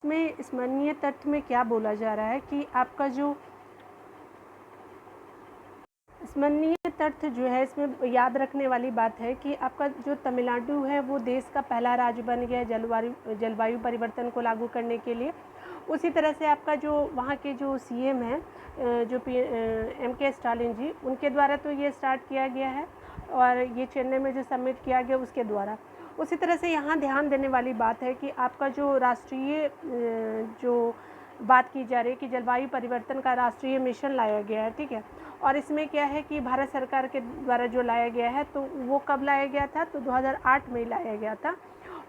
में स्मरणीय तथ्य में क्या बोला जा रहा है कि आपका जो स्मरणीय तथ्य जो है इसमें याद रखने वाली बात है कि आपका जो तमिलनाडु है वो देश का पहला राज्य बन गया है जलवायु परिवर्तन को लागू करने के लिए। उसी तरह से आपका जो वहाँ के जो सीएम हैं जो MK स्टालिन जी, उनके द्वारा तो ये स्टार्ट किया गया है और ये चेन्नई में जो सबमिट किया गया उसके द्वारा। उसी तरह से यहाँ ध्यान देने वाली बात है कि आपका जो राष्ट्रीय जो बात की जा रही है कि जलवायु परिवर्तन का राष्ट्रीय मिशन लाया गया है, ठीक है। और इसमें क्या है कि भारत सरकार के द्वारा जो लाया गया है तो वो कब लाया गया था, तो 2008 में लाया गया था।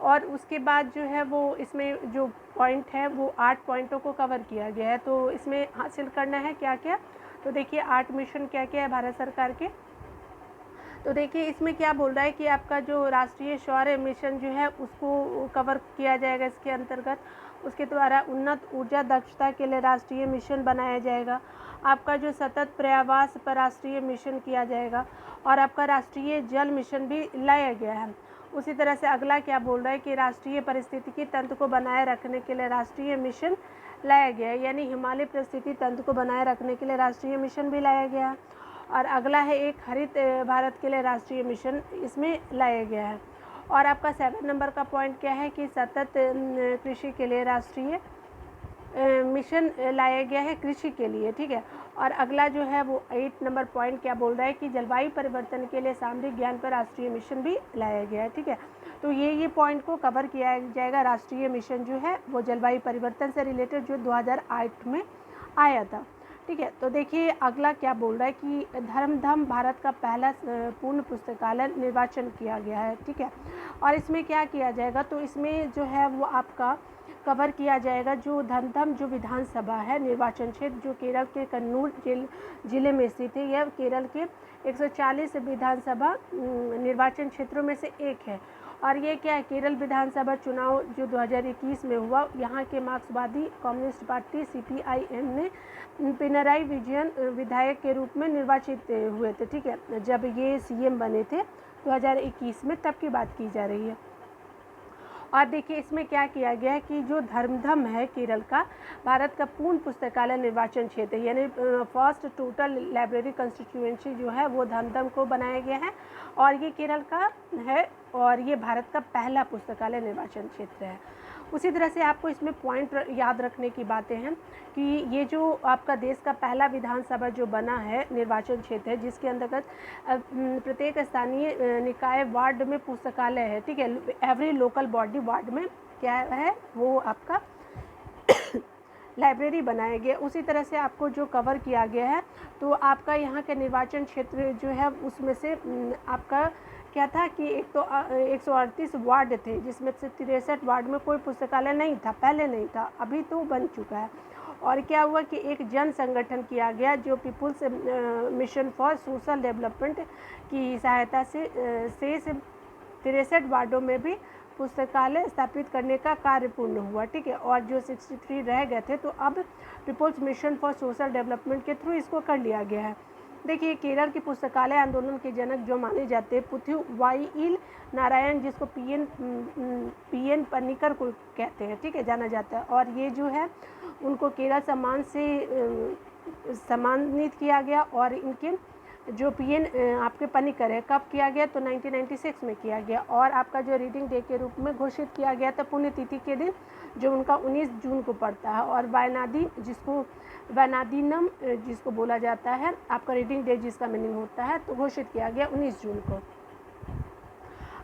और उसके बाद जो है वो इसमें जो पॉइंट है वो 8 पॉइंटों को कवर किया गया है। तो इसमें हासिल करना है क्या क्या, तो देखिए 8 मिशन क्या क्या है भारत सरकार के। तो देखिए इसमें क्या बोल रहा है कि आपका जो राष्ट्रीय सौर मिशन जो है उसको कवर किया जाएगा इसके अंतर्गत। उसके द्वारा उन्नत ऊर्जा दक्षता के लिए राष्ट्रीय मिशन बनाया जाएगा। आपका जो सतत पर्यावरण पर राष्ट्रीय मिशन किया जाएगा और आपका राष्ट्रीय जल मिशन भी लाया गया है। उसी तरह से अगला क्या बोल रहा है कि राष्ट्रीय पारिस्थितिकी तंत्र को बनाए रखने के लिए राष्ट्रीय मिशन लाया गया है, यानी हिमालय पारिस्थितिकी तंत्र को बनाए रखने के लिए राष्ट्रीय मिशन भी लाया गया है। और अगला है एक हरित भारत के लिए राष्ट्रीय मिशन इसमें लाया गया है। और आपका 7 नंबर का पॉइंट क्या है कि सतत कृषि के लिए राष्ट्रीय मिशन लाया गया है कृषि के लिए, ठीक है। और अगला जो है वो 8 नंबर पॉइंट क्या बोल रहा है कि जलवायु परिवर्तन के लिए सामरिक ज्ञान पर राष्ट्रीय मिशन भी लाया गया है, ठीक है। तो ये पॉइंट को कवर किया जाएगा। राष्ट्रीय मिशन जो है वो जलवायु परिवर्तन से रिलेटेड जो 2008 में आया था, ठीक है। तो देखिए अगला क्या बोल रहा है कि धर्मधम भारत का पहला पूर्ण पुस्तकालय निर्वाचन किया गया है, ठीक है। और इसमें क्या किया जाएगा, तो इसमें जो है वो आपका कवर किया जाएगा जो धर्मधम जो विधानसभा है निर्वाचन क्षेत्र जो केरल के कन्नूर जिले में स्थित है। यह केरल के 140 विधानसभा निर्वाचन क्षेत्रों में से एक है। और ये क्या है, केरल विधानसभा चुनाव जो 2021 में हुआ, यहाँ के मार्क्सवादी कम्युनिस्ट पार्टी CPIM ने पिनराई विजयन विधायक के रूप में निर्वाचित हुए थे, ठीक है। जब ये CM बने थे 2021 में, तब की बात की जा रही है। और देखिए इसमें क्या किया गया है कि जो धर्मधम है केरल का भारत का पूर्ण पुस्तकालय निर्वाचन क्षेत्र यानी फर्स्ट टोटल लाइब्रेरी कंस्टिट्यूएंसी जो है वो धर्मधम को बनाया गया है और ये केरल का है और ये भारत का पहला पुस्तकालय निर्वाचन क्षेत्र है। उसी तरह से आपको इसमें पॉइंट याद रखने की बातें हैं कि ये जो आपका देश का पहला विधानसभा जो बना है निर्वाचन क्षेत्र है जिसके अंतर्गत प्रत्येक स्थानीय निकाय वार्ड में पुस्तकालय है, ठीक है। एवरी लोकल बॉडी वार्ड में क्या है वो आपका लाइब्रेरी बनाया गया। उसी तरह से आपको जो कवर किया गया है तो आपका यहाँ के निर्वाचन क्षेत्र जो है उसमें से आपका क्या था कि एक तो 138 वार्ड थे जिसमें से 63 वार्ड में कोई पुस्तकालय नहीं था, पहले नहीं था, अभी तो बन चुका है। और क्या हुआ कि एक जन संगठन किया गया जो People's Mission for Social Development की सहायता से शेष 63 वार्डों में भी पुस्तकालय स्थापित करने का कार्य पूर्ण हुआ, ठीक है। और जो 63 रह गए थे तो अब People's Mission for Social Development के थ्रू इसको कर लिया गया है। देखिए केरल के पुस्तकालय आंदोलन के जनक जो माने जाते हैं पुथुवाइल नारायण जिसको PN पन्निकर को कहते हैं, ठीक है, जाना जाता है। और ये जो है उनको केरल सम्मान से सम्मानित किया गया और इनके जो PN आपके पन्निकर है कब किया गया, तो 1996 में किया गया। और आपका जो रीडिंग डे के रूप में घोषित किया गया था पुण्यतिथि के दिन जो उनका 19 जून को पड़ता है। और वैनादीनम जिसको बोला जाता है आपका रीडिंग डे जिसका मीनिंग होता है तो घोषित किया गया 19 जून को।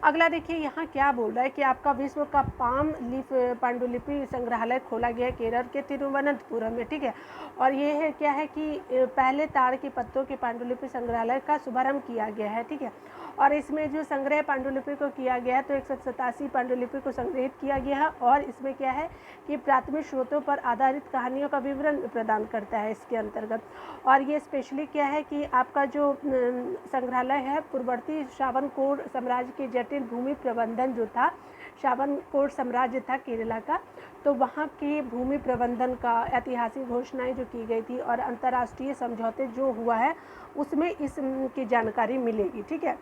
अगला देखिए यहाँ क्या बोल रहा है कि आपका विश्व का पाम लीफ पांडुलिपि संग्रहालय खोला गया है केरल के तिरुवनंतपुरम में, ठीक है। और ये है क्या है कि पहले ताड़ के पत्तों के पांडुलिपि संग्रहालय का शुभारंभ किया गया है, ठीक है। और इसमें जो संग्रह पांडुलिपि को किया गया है तो 187 पांडुलिपि को संग्रहित किया गया है। और इसमें क्या है कि प्राथमिक स्रोतों पर आधारित कहानियों का विवरण प्रदान करता है इसके अंतर्गत। और ये स्पेशली क्या है कि आपका जो संग्रहालय है पूर्ववर्ती श्रावणकोर साम्राज्य के जटिल भूमि प्रबंधन जो था, श्रावणकोर साम्राज्य था केरला का, तो वहाँ के भूमि प्रबंधन का ऐतिहासिक घोषणाएं जो की गई थी और अंतर्राष्ट्रीय समझौते जो हुआ है उसमें इसकी जानकारी मिलेगी, ठीक है।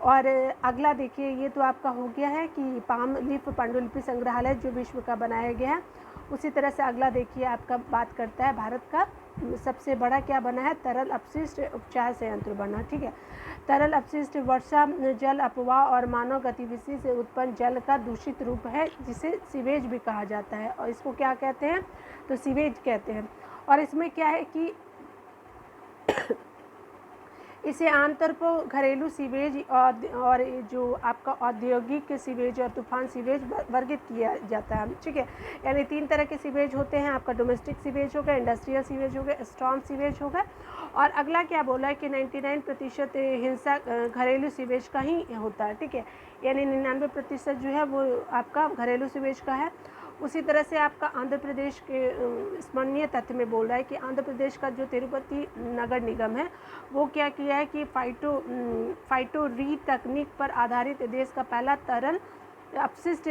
और अगला देखिए ये तो आपका हो गया है कि पाम लीफ पांडुलिपि संग्रहालय जो विश्व का बनाया गया है उसी तरह से अगला देखिए आपका बात करता है भारत का सबसे बड़ा क्या बना है, तरल अपशिष्ट उपचार संयंत्र बना। ठीक है, तरल अपशिष्ट वर्षा जल अपवाह और मानव गतिविधि से उत्पन्न जल का दूषित रूप है, जिसे सीवेज भी कहा जाता है। और इसको क्या कहते हैं, तो सीवेज कहते हैं। और इसमें क्या है कि इसे आमतौर पर घरेलू सीवेज और जो आपका औद्योगिक सीवेज और तूफान सीवेज वर्गित किया जाता है। ठीक है, यानी 3 तरह के सीवेज होते हैं, आपका डोमेस्टिक सीवेज होगा, इंडस्ट्रियल सीवेज होगा, स्टॉर्म सीवेज होगा। और अगला क्या बोला है कि 99% हिंसा घरेलू सीवेज का ही होता है। ठीक है, यानी 99% जो है वो आपका घरेलू सीवेज का है। उसी तरह से आपका आंध्र प्रदेश के स्मरणीय तथ्य में बोल रहा है कि आंध्र प्रदेश का जो तिरुपति नगर निगम है वो क्या किया है कि फाइटो री तकनीक पर आधारित देश का पहला तरल अपशिष्ट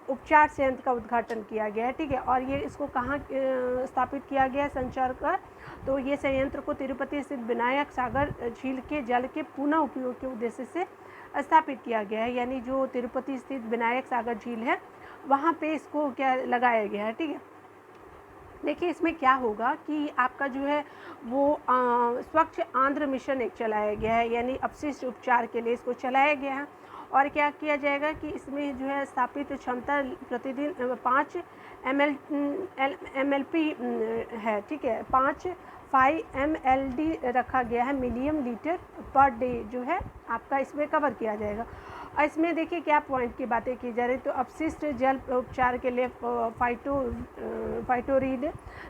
उपचार संयंत्र का उद्घाटन किया गया है। ठीक है, और ये इसको कहाँ स्थापित किया गया है संचार का, तो ये संयंत्र को तिरुपति स्थित विनायक सागर झील के जल के पुनः उपयोग के उद्देश्य से स्थापित किया गया है। यानी जो तिरुपति स्थित विनायक सागर झील है वहाँ पे इसको क्या लगाया गया है। ठीक है, देखिए इसमें क्या होगा कि आपका जो है वो स्वच्छ आंध्र मिशन एक चलाया गया है, यानी अपशिष्ट उपचार के लिए इसको चलाया गया है। और क्या किया जाएगा कि इसमें जो है स्थापित क्षमता प्रतिदिन 5 MLP है। ठीक है, 5 MLD रखा गया है, मिलियन लीटर पर डे जो है आपका इसमें कवर किया जाएगा। और इसमें देखिए क्या पॉइंट की बातें की जा रही, तो अपशिष्ट जल उपचार के लिए फाइटोरीड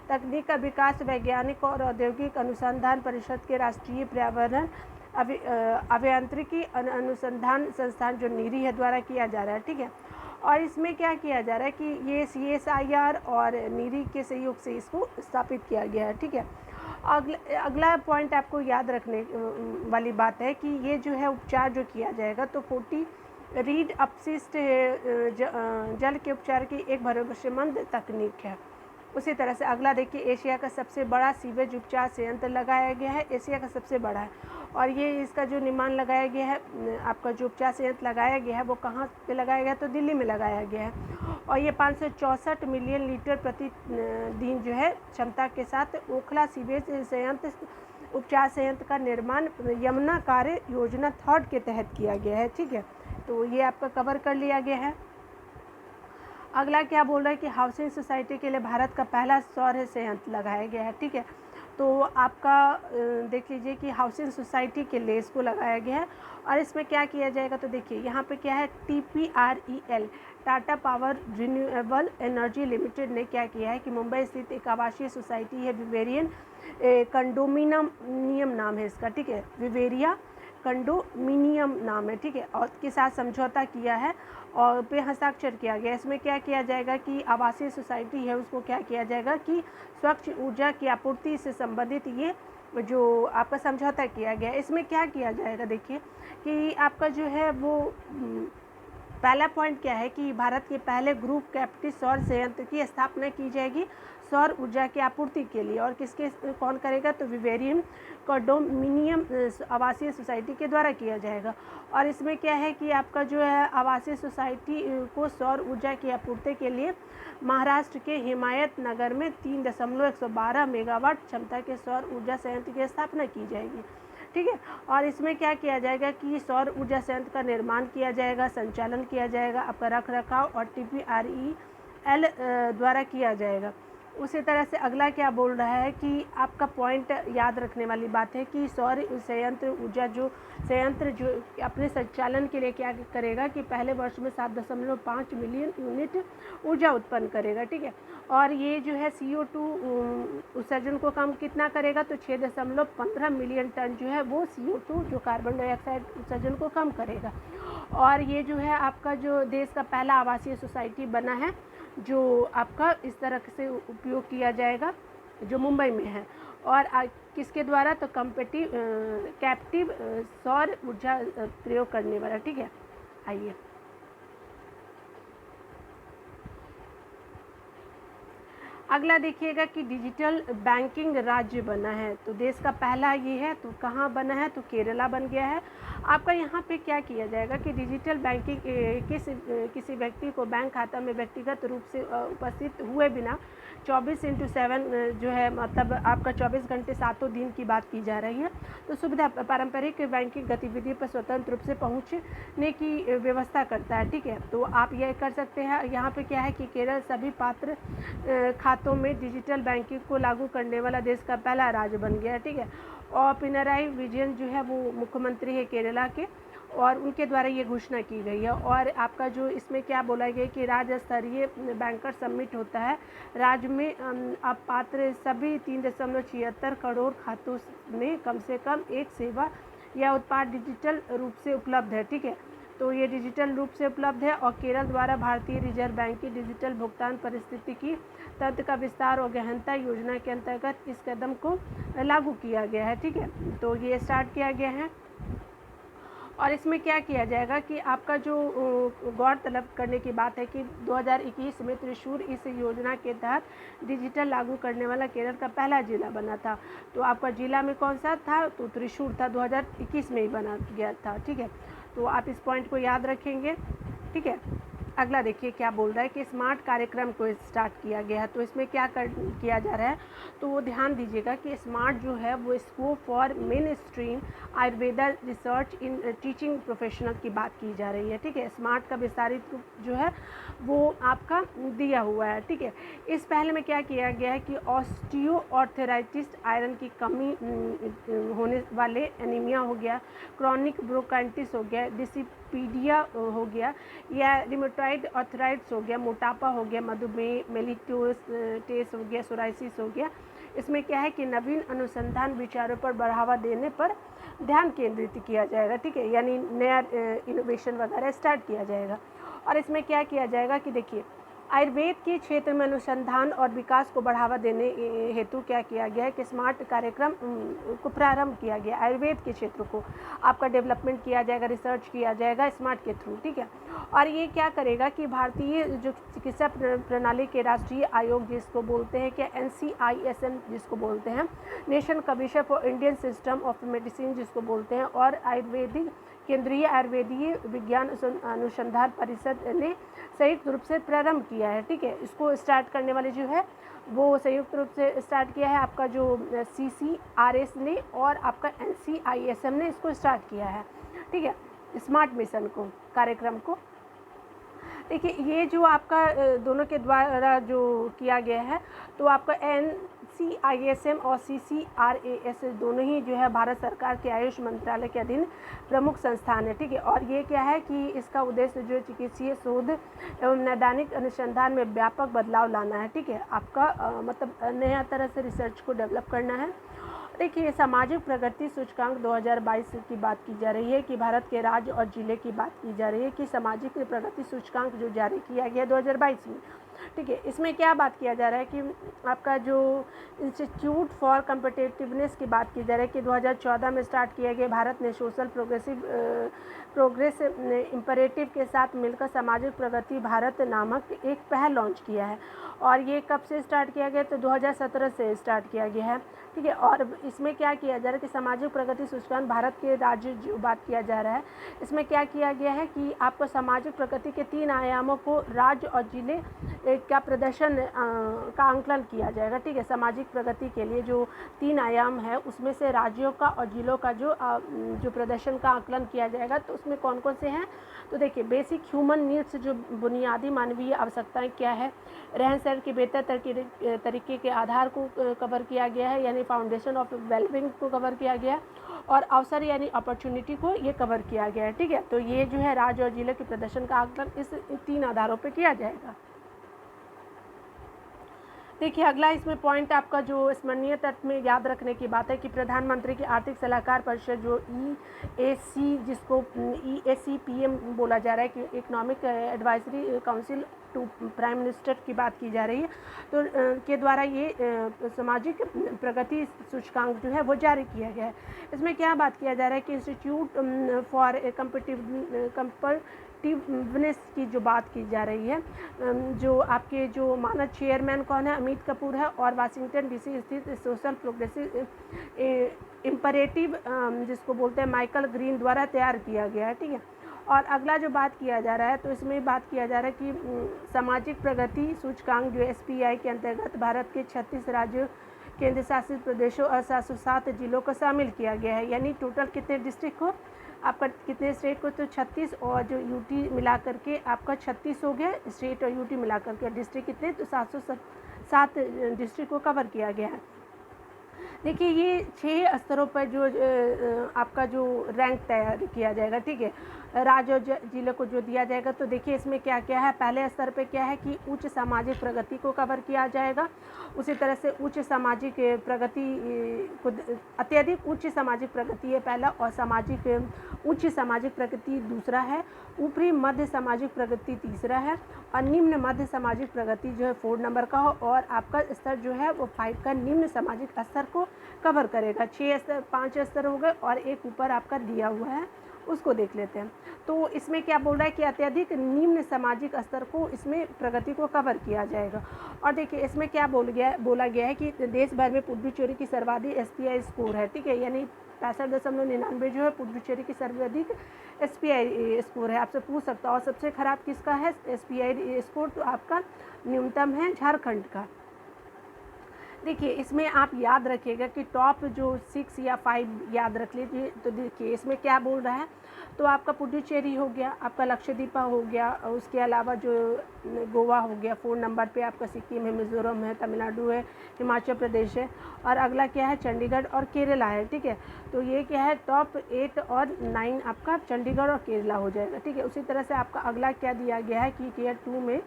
तकनीक का विकास वैज्ञानिक और औद्योगिक अनुसंधान परिषद के राष्ट्रीय पर्यावरण अभियांत्रिकी अनुसंधान संस्थान जो नीरी है द्वारा किया जा रहा है। ठीक है, और इसमें क्या किया जा रहा है कि ये CSIR और नीरी के सहयोग से इसको स्थापित किया गया है। ठीक है, अगला पॉइंट आपको याद रखने वाली बात है कि ये जो है उपचार जो किया जाएगा तो 40 रीड अपशिष्ट जल के उपचार की एक भरोसेमंद तकनीक है। उसी तरह से अगला देखिए, एशिया का सबसे बड़ा सीवेज उपचार संयंत्र लगाया गया है, एशिया का सबसे बड़ा है। और ये इसका जो निर्माण लगाया गया है, आपका जो उपचार संयंत्र लगाया गया है वो कहाँ पे लगाया गया, तो दिल्ली में लगाया गया है। और ये 564 मिलियन लीटर प्रति दिन जो है क्षमता के साथ ओखला सीवेज संयंत्र उपचार संयंत्र का निर्माण यमुना कार्य योजना 3 के तहत किया गया है। ठीक है, तो ये आपका कवर कर लिया गया है। अगला क्या बोल रहा है कि हाउसिंग सोसाइटी के लिए भारत का पहला सौर संयंत्र लगाया गया है। ठीक है, तो आपका देख लीजिए कि हाउसिंग सोसाइटी के लिए इसको लगाया गया है। और इसमें क्या किया जाएगा, तो देखिए यहाँ पे क्या है, TPREL Tata power renewable energy limited ने क्या किया है कि मुंबई स्थित एक आवासीय सोसाइटी है, विवेरियन कंडोमिनियम नाम है इसका। ठीक है, विवेरिया कंडोमिनियम नाम है। ठीक है, और के साथ समझौता किया है और पे हस्ताक्षर किया गया। इसमें क्या किया जाएगा कि आवासीय सोसाइटी है उसको क्या किया जाएगा कि स्वच्छ ऊर्जा की आपूर्ति से संबंधित ये जो आपका समझौता किया गया। इसमें क्या किया जाएगा, देखिए कि आपका जो है वो पहला पॉइंट क्या है कि भारत के पहले ग्रुप कैपेटिव सौर संयंत्र की स्थापना की जाएगी सौर ऊर्जा की आपूर्ति के लिए। और किसके कौन करेगा, तो विवेरियन कंडोमिनियम आवासीय सोसाइटी के द्वारा किया जाएगा। और इसमें क्या है कि आपका जो है आवासीय सोसाइटी को सौर ऊर्जा की आपूर्ति के लिए महाराष्ट्र के हिमायत नगर में 3.112 मेगावाट क्षमता के सौर ऊर्जा संयंत्र की स्थापना की जाएगी। ठीक है, और इसमें क्या किया जाएगा कि सौर ऊर्जा संयंत्र का निर्माण किया जाएगा, संचालन किया जाएगा, आपका रख रखाव और TPREL द्वारा किया जाएगा। उसी तरह से अगला क्या बोल रहा है कि आपका पॉइंट याद रखने वाली बात है कि सौर संयंत्र ऊर्जा जो संयंत्र जो अपने संचालन के लिए क्या करेगा कि पहले वर्ष में 7.5 मिलियन यूनिट ऊर्जा उत्पन्न करेगा। ठीक है, और ये जो है CO2 उत्सर्जन को कम कितना करेगा, तो 6.15 मिलियन टन जो है वो CO2 जो कार्बन डाइऑक्साइड उत्सर्जन को कम करेगा। और ये जो है आपका जो देश का पहला आवासीय सोसाइटी बना है जो आपका इस तरह से उपयोग किया जाएगा जो मुंबई में है। और किसके द्वारा, तो कैप्टिव सौर ऊर्जा प्रयोग करने वाला। ठीक है, आइए अगला देखिएगा कि डिजिटल बैंकिंग राज्य बना है, तो देश का पहला ये है, तो कहाँ बना है, तो केरला बन गया है। आपका यहाँ पे क्या किया जाएगा कि डिजिटल बैंकिंग किसी व्यक्ति को बैंक खाता में व्यक्तिगत रूप से उपस्थित हुए बिना 24/7 जो है मतलब आपका 24 घंटे 7 दिन की बात की जा रही है। तो सुविधा पारंपरिक बैंकिंग गतिविधि पर स्वतंत्र रूप से पहुँचने की व्यवस्था करता है। ठीक है, तो आप यह कर सकते हैं। यहाँ पे क्या है कि केरल सभी पात्र खातों में डिजिटल बैंकिंग को लागू करने वाला देश का पहला राज्य बन गया है। ठीक है, और पिनराई विजयन जो है वो मुख्यमंत्री है केरला के, और उनके द्वारा ये घोषणा की गई है। और आपका जो इसमें क्या बोला गया कि राज्य स्तरीय बैंकर समिट होता है। राज्य में अब पात्र सभी 3.76 करोड़ खातों में कम से कम एक सेवा या उत्पाद डिजिटल रूप से उपलब्ध है। ठीक है, तो ये डिजिटल रूप से उपलब्ध है। और केरल द्वारा भारतीय रिजर्व बैंक की डिजिटल भुगतान पारिस्थितिकी तंत्र का विस्तार और गहनता योजना के अंतर्गत इस कदम को लागू किया गया है। ठीक है, तो ये स्टार्ट किया गया है। और इसमें क्या किया जाएगा कि आपका जो गौरतलब करने की बात है कि 2021 में त्रिशूर इस योजना के तहत डिजिटल लागू करने वाला केरल का पहला जिला बना था। तो आपका जिला में कौन सा था? तो त्रिशूर था, 2021 में ही बना गया था। ठीक है, तो आप इस पॉइंट को याद रखेंगे। ठीक है, अगला देखिए क्या बोल रहा है कि स्मार्ट कार्यक्रम को स्टार्ट किया गया है। तो इसमें क्या किया जा रहा है, तो वो ध्यान दीजिएगा कि स्मार्ट जो है वो scope for main stream Ayurveda research in teaching professional की बात की जा रही है। ठीक है, स्मार्ट का विस्तारित रूप जो है वो आपका दिया हुआ है। ठीक है, इस पहल में क्या किया गया है कि ऑस्टियो ऑर्थराइटिस, आयरन की कमी होने वाले एनीमिया हो गया, क्रॉनिक ब्रोंकाइटिस हो गया, डिसिपीडिया हो गया, या रिमोटॉइड आर्थराइटिस हो गया, मोटापा हो गया, मधुमेह, मेलिटोस हो गया, सोराइसिस हो गया। इसमें क्या है कि नवीन अनुसंधान विचारों पर बढ़ावा देने पर ध्यान केंद्रित किया जाएगा। ठीक है, यानी नया इनोवेशन वगैरह स्टार्ट किया जाएगा। और इसमें क्या किया जाएगा कि देखिए आयुर्वेद के क्षेत्र में अनुसंधान और विकास को बढ़ावा देने हेतु क्या किया गया है कि स्मार्ट कार्यक्रम को प्रारंभ किया गया। आयुर्वेद के क्षेत्र को आपका डेवलपमेंट किया जाएगा, रिसर्च किया जाएगा स्मार्ट के थ्रू। ठीक है, और ये क्या करेगा कि भारतीय जो चिकित्सा प्रणाली के राष्ट्रीय आयोग जिसको बोलते हैं कि NCISM जिसको बोलते हैं, national commission for Indian system of medicine जिसको बोलते हैं, और आयुर्वेदिक केंद्रीय आयुर्वेदीय विज्ञान अनुसंधान परिषद ने संयुक्त रूप से प्रारंभ किया है। ठीक है, इसको स्टार्ट करने वाले जो है वो संयुक्त रूप से स्टार्ट किया है आपका जो CCRS ने और आपका NCISM ने इसको स्टार्ट किया है। ठीक है, स्मार्ट मिशन को, कार्यक्रम को। देखिए ये जो आपका दोनों के द्वारा जो किया गया है, तो आपका NCISM और CCRAS दोनों ही जो है भारत सरकार के आयुष मंत्रालय के अधीन प्रमुख संस्थान है। ठीक है, और ये क्या है कि इसका उद्देश्य जो चिकित्सीय शोध एवं नैदानिक अनुसंधान में व्यापक बदलाव लाना है। ठीक है, आपका मतलब नया तरह से रिसर्च को डेवलप करना है। देखिए सामाजिक प्रगति सूचकांक 2022 की बात की जा रही है कि भारत के राज्य और जिले की बात की जा रही है कि सामाजिक प्रगति सूचकांक जो जारी किया गया 2022 में। ठीक है, इसमें क्या बात किया जा रहा है कि आपका जो इंस्टीट्यूट फॉर कम्पिटिटिवनेस की बात की जा रही है कि 2014 में स्टार्ट किया गया। भारत ने सोशल प्रोग्रेस इम्परेटिव के साथ मिलकर सामाजिक प्रगति भारत नामक एक पहल लॉन्च किया है। और ये कब से स्टार्ट किया गया, तो 2017 से स्टार्ट किया गया है। ठीक है, और इसमें क्या किया जा रहा है कि सामाजिक प्रगति सूचकांक भारत के राज्य जो बात किया जा रहा है, इसमें क्या किया गया है कि आपको सामाजिक प्रगति के 3 आयामों को राज्य और जिले का प्रदर्शन का आंकलन किया जाएगा। ठीक है, सामाजिक प्रगति के लिए जो 3 आयाम है उसमें से राज्यों का और जिलों का जो प्रदर्शन का आंकलन किया जाएगा। तो उसमें कौन कौन से हैं, तो देखिए बेसिक ह्यूमन नीड्स जो बुनियादी मानवीय आवश्यकताएं क्या है, रहन सहन के बेहतर तरीके के आधार को कवर किया गया है, यानी फाउंडेशन ऑफ वेलबिंग को कवर किया गया है, और अवसर यानी अपॉर्चुनिटी को ये कवर किया गया है। ठीक है, तो ये जो है राज्य और जिले के प्रदर्शन का आकलन इस 3 आधारों पर किया जाएगा। देखिए अगला इसमें पॉइंट आपका जो स्मरणीय तत्व में याद रखने की बात है कि प्रधानमंत्री की आर्थिक सलाहकार परिषद जो EAC जिसको EACPM बोला जा रहा है कि Economic Advisory Council to Prime Minister की बात की जा रही है, तो के द्वारा ये सामाजिक प्रगति सूचकांक जो है वो जारी किया गया है। इसमें क्या बात किया जा रहा है कि इंस्टीट्यूट फॉर कम्पिटिटिवनेस की जो बात की जा रही है, जो आपके जो मानद चेयरमैन कौन है, अमित कपूर है, और वाशिंगटन DC स्थित सोशल इम्परेटिव जिसको बोलते हैं माइकल ग्रीन द्वारा तैयार किया गया है, ठीक है। और अगला जो बात किया जा रहा है तो इसमें बात किया जा रहा है कि सामाजिक प्रगति सूचकांक जो SPI के अंतर्गत भारत के 36 राज्यों, केंद्र शासित प्रदेशों और 707 जिलों को शामिल किया गया है। यानी टोटल कितने डिस्ट्रिक्ट को, आपका कितने स्टेट को, तो 36 और जो यूटी मिला करके आपका 36 हो गया, स्टेट और यूटी मिला करके डिस्ट्रिक्ट कितने, तो 707 डिस्ट्रिक्ट को कवर किया गया है। देखिए ये 6 स्तरों पर जो आपका जो रैंक तैयार किया जाएगा, ठीक है, राज्य और जिले को जो दिया जाएगा। तो देखिए इसमें क्या क्या है, पहले स्तर पे क्या है कि उच्च सामाजिक प्रगति को कवर किया जाएगा। उसी तरह से उच्च सामाजिक प्रगति को, अत्यधिक उच्च सामाजिक प्रगति है पहला, और उच्च सामाजिक प्रगति दूसरा है, ऊपरी मध्य सामाजिक प्रगति तीसरा है, और निम्न मध्य सामाजिक प्रगति जो है 4 नंबर का हो, और आपका स्तर जो है वो 5 का निम्न सामाजिक स्तर को कवर करेगा। 5 स्तर हो गए और एक ऊपर आपका दिया हुआ है, उसको देख लेते हैं। तो इसमें क्या बोल रहा है कि अत्यधिक निम्न सामाजिक स्तर को इसमें प्रगति को कवर किया जाएगा। और देखिए इसमें क्या बोला गया है कि देश भर में पुडुचेरी की सर्वाधिक SPI स्कोर है, ठीक है, यानी 65.99 जो है पुडुचेरी की सर्वाधिक SPI स्कोर है। आपसे पूछ सकता है और सबसे खराब किसका है SPI स्कोर, तो आपका न्यूनतम है झारखंड का। देखिए इसमें आप याद रखिएगा कि टॉप जो 6 या 5 याद रख लीजिए। तो देखिए इसमें क्या बोल रहा है, तो आपका पुडुचेरी हो गया, आपका लक्षद्वीप हो गया, और उसके अलावा जो गोवा हो गया 4 नंबर पे, आपका सिक्किम है, मिज़ोरम है, तमिलनाडु है, हिमाचल प्रदेश है, और अगला क्या है चंडीगढ़ और केरला है, ठीक है। तो ये क्या है टॉप 8 और 9 आपका चंडीगढ़ और केरला हो जाएगा, ठीक है। उसी तरह से आपका अगला क्या दिया गया है कि टियर 2 में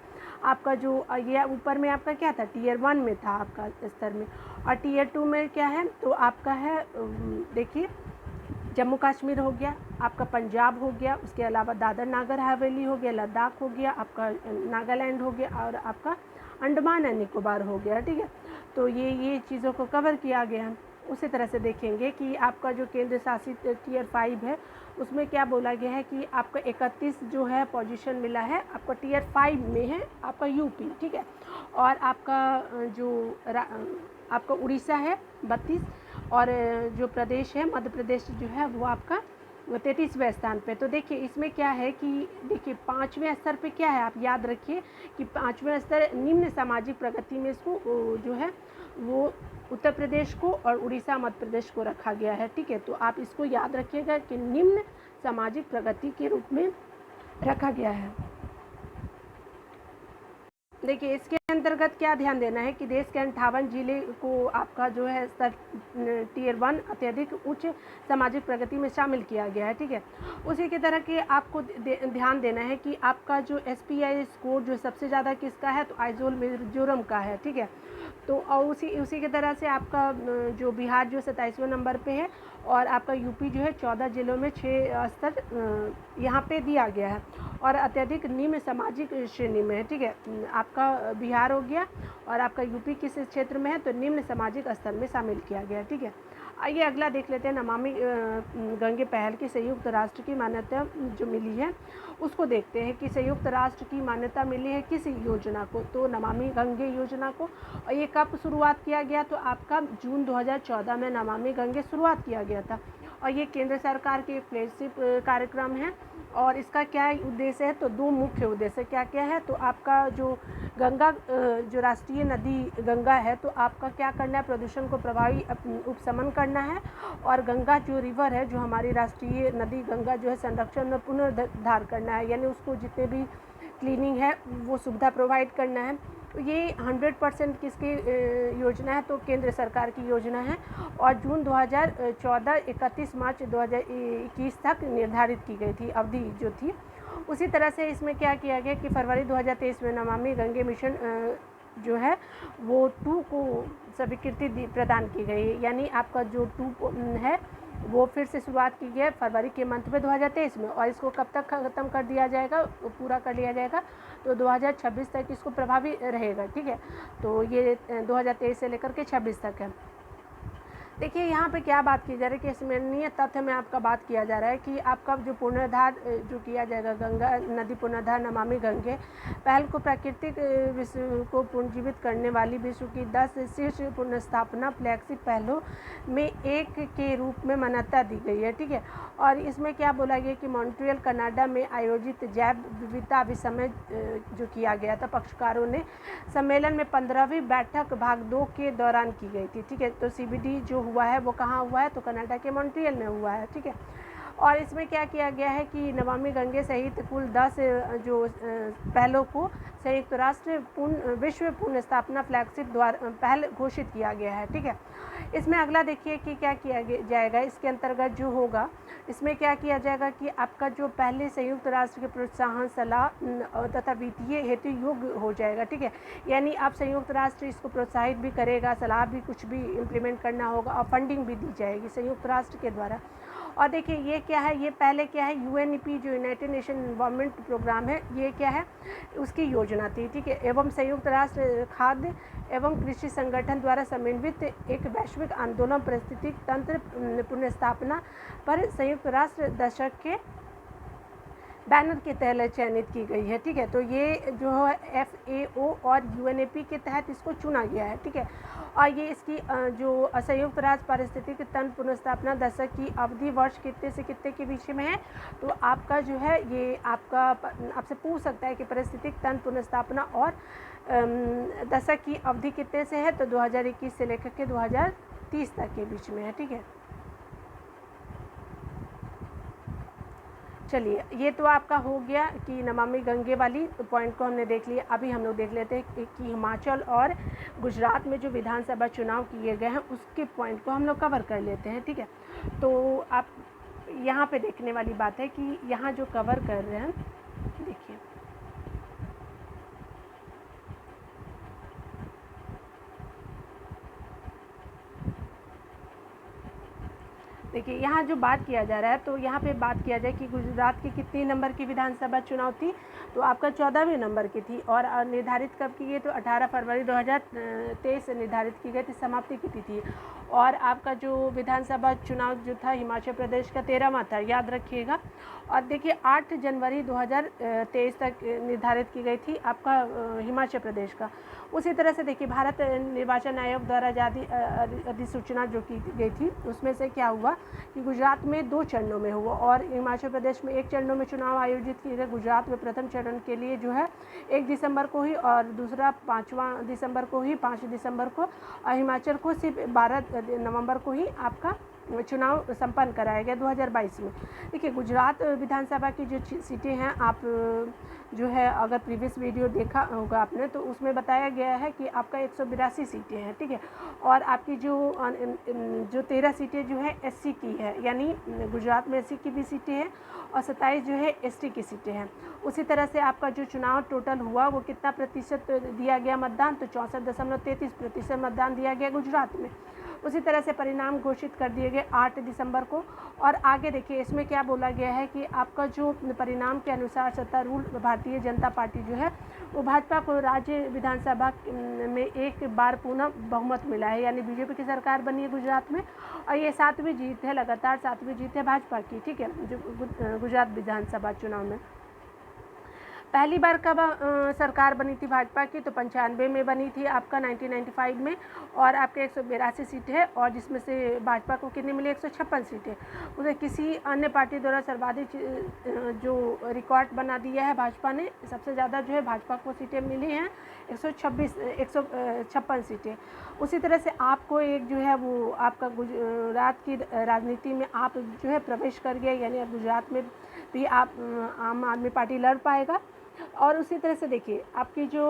आपका जो ये ऊपर में आपका क्या था, टियर 1 में था आपका स्तर में, और टियर 2 में क्या है, तो आपका है देखिए जम्मू कश्मीर हो गया, आपका पंजाब हो गया, उसके अलावा दादर नागर हवेली हो गया, लद्दाख हो गया, आपका नागालैंड हो गया, और आपका अंडमान एंड निकोबार हो गया, ठीक है। तो ये चीज़ों को कवर किया गया है। उसी तरह से देखेंगे कि आपका जो केंद्र शासित टियर 5 है उसमें क्या बोला गया है कि आपका 31 जो है पोजीशन मिला है, आपका टियर 5 में है आपका यूपी, ठीक है, और आपका जो आपका उड़ीसा है 32, और जो प्रदेश है मध्य प्रदेश जो है वो आपका 33वें स्थान पे। तो देखिए इसमें क्या है कि देखिए 5वें स्तर पे क्या है, आप याद रखिए कि 5वें स्तर निम्न सामाजिक प्रगति में इसको जो है वो उत्तर प्रदेश को और उड़ीसा मध्य प्रदेश को रखा गया है, ठीक है। तो आप इसको याद रखिएगा कि निम्न सामाजिक प्रगति के रूप में रखा गया है। देखिए इसके अंतर्गत क्या ध्यान देना है कि देश के 58 जिले को आपका जो है स्तर टियर 1 अत्यधिक उच्च सामाजिक प्रगति में शामिल किया गया है, ठीक है। उसी की तरह के आपको ध्यान देना है कि आपका जो SPI स्कोर जो सबसे ज़्यादा किसका है, तो आइजोल मिजोरम का है, ठीक है। तो और उसी की तरह से आपका जो बिहार जो 27वें नंबर पे है, और आपका यूपी जो है 14 जिलों में 6 स्तर यहाँ पे दिया गया है, और अत्यधिक निम्न सामाजिक श्रेणी में है, ठीक है। आपका बिहार हो गया और आपका यूपी किस क्षेत्र में है, तो निम्न सामाजिक स्तर में शामिल किया गया है, ठीक है। आइए अगला देख लेते हैं, नमामि गंगे पहल की संयुक्त राष्ट्र की मान्यता जो मिली है उसको देखते हैं कि संयुक्त राष्ट्र की मान्यता मिली है किस योजना को, तो नमामि गंगे योजना को। और ये कब शुरुआत किया गया, तो आपका जून 2014 में नमामि गंगे शुरुआत किया गया था, और ये केंद्र सरकार के एक फ्लैगशिप कार्यक्रम है। और इसका क्या उद्देश्य है, तो 2 मुख्य उद्देश्य क्या क्या है, तो आपका जो गंगा जो राष्ट्रीय नदी गंगा है, तो आपका क्या करना है, प्रदूषण को प्रभावी उपशमन करना है, और गंगा जो रिवर है जो हमारी राष्ट्रीय नदी गंगा जो है संरक्षण में पुनरुद्धार करना है, यानी उसको जितने भी क्लीनिंग है वो सुविधा प्रोवाइड करना है। तो ये 100% किसकी योजना है, तो केंद्र सरकार की योजना है, और जून 2014 31 मार्च 2021 तक निर्धारित की गई थी अवधि जो थी। उसी तरह से इसमें क्या किया गया कि फरवरी 2023 में नमामि गंगे मिशन जो है वो 2 को स्वीकृति प्रदान की गई, यानी आपका जो 2 है वो फिर से शुरुआत की गई फरवरी के मंथ में 2023 में, और इसको कब तक ख़त्म कर दिया जाएगा, पूरा कर लिया जाएगा, तो 2026 तक इसको प्रभावी रहेगा, ठीक है। तो ये 2023 से लेकर के 26 तक है। देखिए यहाँ पे क्या बात की जा रही है कि स्मरणीय तथ्य में आपका बात किया जा रहा है कि आपका जो पुनरुद्धार जो किया जाएगा गंगा नदी पुनरुद्धार नमामि गंगे पहल को प्राकृतिक विश्व को पुनर्जीवित करने वाली विश्व की 10 शीर्ष पुनर्स्थापना फ्लैगशिप पहलों में एक के रूप में मान्यता दी गई है। ठीक है, और इसमें क्या बोला गया कि मॉन्ट्रियल कनाडा में आयोजित जैव विविधता विषय जो किया गया था पक्षकारों ने सम्मेलन में 15वीं बैठक भाग 2 के दौरान की गई थी। ठीक है, तो CBD जो हुआ है वो कहाँ हुआ है, तो कनाडा के मॉन्ट्रियल में हुआ है। ठीक है, और इसमें क्या किया गया है कि नमामि गंगे सहित कुल 10 जो पहलों को संयुक्त राष्ट्र विश्व पुनः स्थापना फ्लैगशिप द्वारा पहल घोषित किया गया है। ठीक है, इसमें अगला देखिए कि क्या किया जाएगा इसके अंतर्गत जो होगा, इसमें क्या किया जाएगा कि आपका जो पहले संयुक्त राष्ट्र के प्रोत्साहन सलाह तथा वित्तीय हेतु योग्य हो जाएगा। ठीक है, यानी आप संयुक्त राष्ट्र इसको प्रोत्साहित भी करेगा, सलाह भी कुछ भी इम्प्लीमेंट करना होगा और फंडिंग भी दी जाएगी संयुक्त राष्ट्र के द्वारा। और देखिए ये क्या है, ये पहले क्या है UNEP जो यूनाइटेड नेशन एनवायरनमेंट प्रोग्राम है, ये क्या है उसकी योजना थी। ठीक है, एवं संयुक्त राष्ट्र खाद्य एवं कृषि संगठन द्वारा समन्वित एक वैश्विक आंदोलन पारिस्थितिक तंत्र पुनर्स्थापना पर संयुक्त राष्ट्र दशक के बैनर के तहत चयनित की गई है। ठीक है, तो ये जो है FAO और UNEP के तहत इसको चुना गया है। ठीक है, और ये इसकी जो संयुक्त राष्ट्र पारिस्थितिक तंत्र पुनर्स्थापना दशक की अवधि वर्ष कितने से कितने के बीच में है, तो आपका जो है ये आपका आपसे पूछ सकता है कि पारिस्थितिक तंत्र पुनर्स्थापना और दशक की अवधि कितने से है, तो 2021 से लेकर के 2030 तक के बीच में है। ठीक है, चलिए ये तो आपका हो गया कि नमामि गंगे वाली पॉइंट को हमने देख लिया। अभी हम लोग देख लेते हैं कि हिमाचल और गुजरात में जो विधानसभा चुनाव किए गए हैं उसके पॉइंट को हम लोग कवर कर लेते हैं। ठीक है, तो आप यहाँ पे देखने वाली बात है कि यहाँ जो कवर कर रहे हैं, देखिए देखिए यहाँ जो बात किया जा रहा है, तो यहाँ पे बात किया जाए कि गुजरात की कितनी नंबर की विधानसभा चुनाव थी, तो आपका 14वें नंबर की थी और निर्धारित कब की गई, तो 18 फरवरी 2023 निर्धारित की गई थी समाप्ति की तिथि। और आपका जो विधानसभा चुनाव जो था हिमाचल प्रदेश का 13वां था, याद रखिएगा। और देखिए 8 जनवरी 2023 तक निर्धारित की गई थी आपका हिमाचल प्रदेश का। उसी तरह से देखिए भारत निर्वाचन आयोग द्वारा जारी अधिसूचना जो की गई थी उसमें से क्या हुआ कि गुजरात में 2 चरणों में हुआ और हिमाचल प्रदेश में 1 चरणों में चुनाव आयोजित किए गए। गुजरात में प्रथम चरण के लिए जो है 1 दिसंबर को ही और दूसरा 5 दिसंबर को ही, 5 दिसंबर को, और हिमाचल को सिर्फ 12 नवंबर को ही आपका चुनाव संपन्न कराया गया 2022 में। देखिए गुजरात विधानसभा की जो सीटें हैं, आप जो है अगर प्रीवियस वीडियो देखा होगा आपने, तो उसमें बताया गया है कि आपका 182 सीटें हैं। ठीक है, और आपकी जो 13 सीटें जो है SC की है, यानी गुजरात में SC की भी सीटें हैं और 27 जो है ST की सीटें हैं। उसी तरह से आपका जो चुनाव टोटल हुआ वो कितना प्रतिशत दिया गया मतदान, तो 64.33% मतदान दिया गया गुजरात में। उसी तरह से परिणाम घोषित कर दिए गए 8 दिसंबर को। और आगे देखिए इसमें क्या बोला गया है कि आपका जो परिणाम के अनुसार सत्तारूढ़ भारतीय जनता पार्टी जो है वो भाजपा को राज्य विधानसभा में एक बार पुनः बहुमत मिला है, यानी बीजेपी की सरकार बनी है गुजरात में और ये 7वीं जीत है, लगातार 7वीं जीत है भाजपा की। ठीक है, जो गुजरात विधानसभा चुनाव में पहली बार कब सरकार बनी थी भाजपा की, तो 95 में बनी थी आपका 1995 में, और आपके 182 सीटें है और जिसमें से भाजपा को कितनी मिली, 156 सीटें। उसे किसी अन्य पार्टी द्वारा सर्वाधिक जो रिकॉर्ड बना दिया है भाजपा ने, सबसे ज़्यादा जो है भाजपा को सीटें मिली हैं 156 सीटें। उसी तरह से आपको एक जो है वो आपका गुजरात की राजनीति में आप जो है प्रवेश कर गए, यानी अब गुजरात में भी आप आम आदमी पार्टी लड़ पाएगा। और उसी तरह से देखिए आपकी जो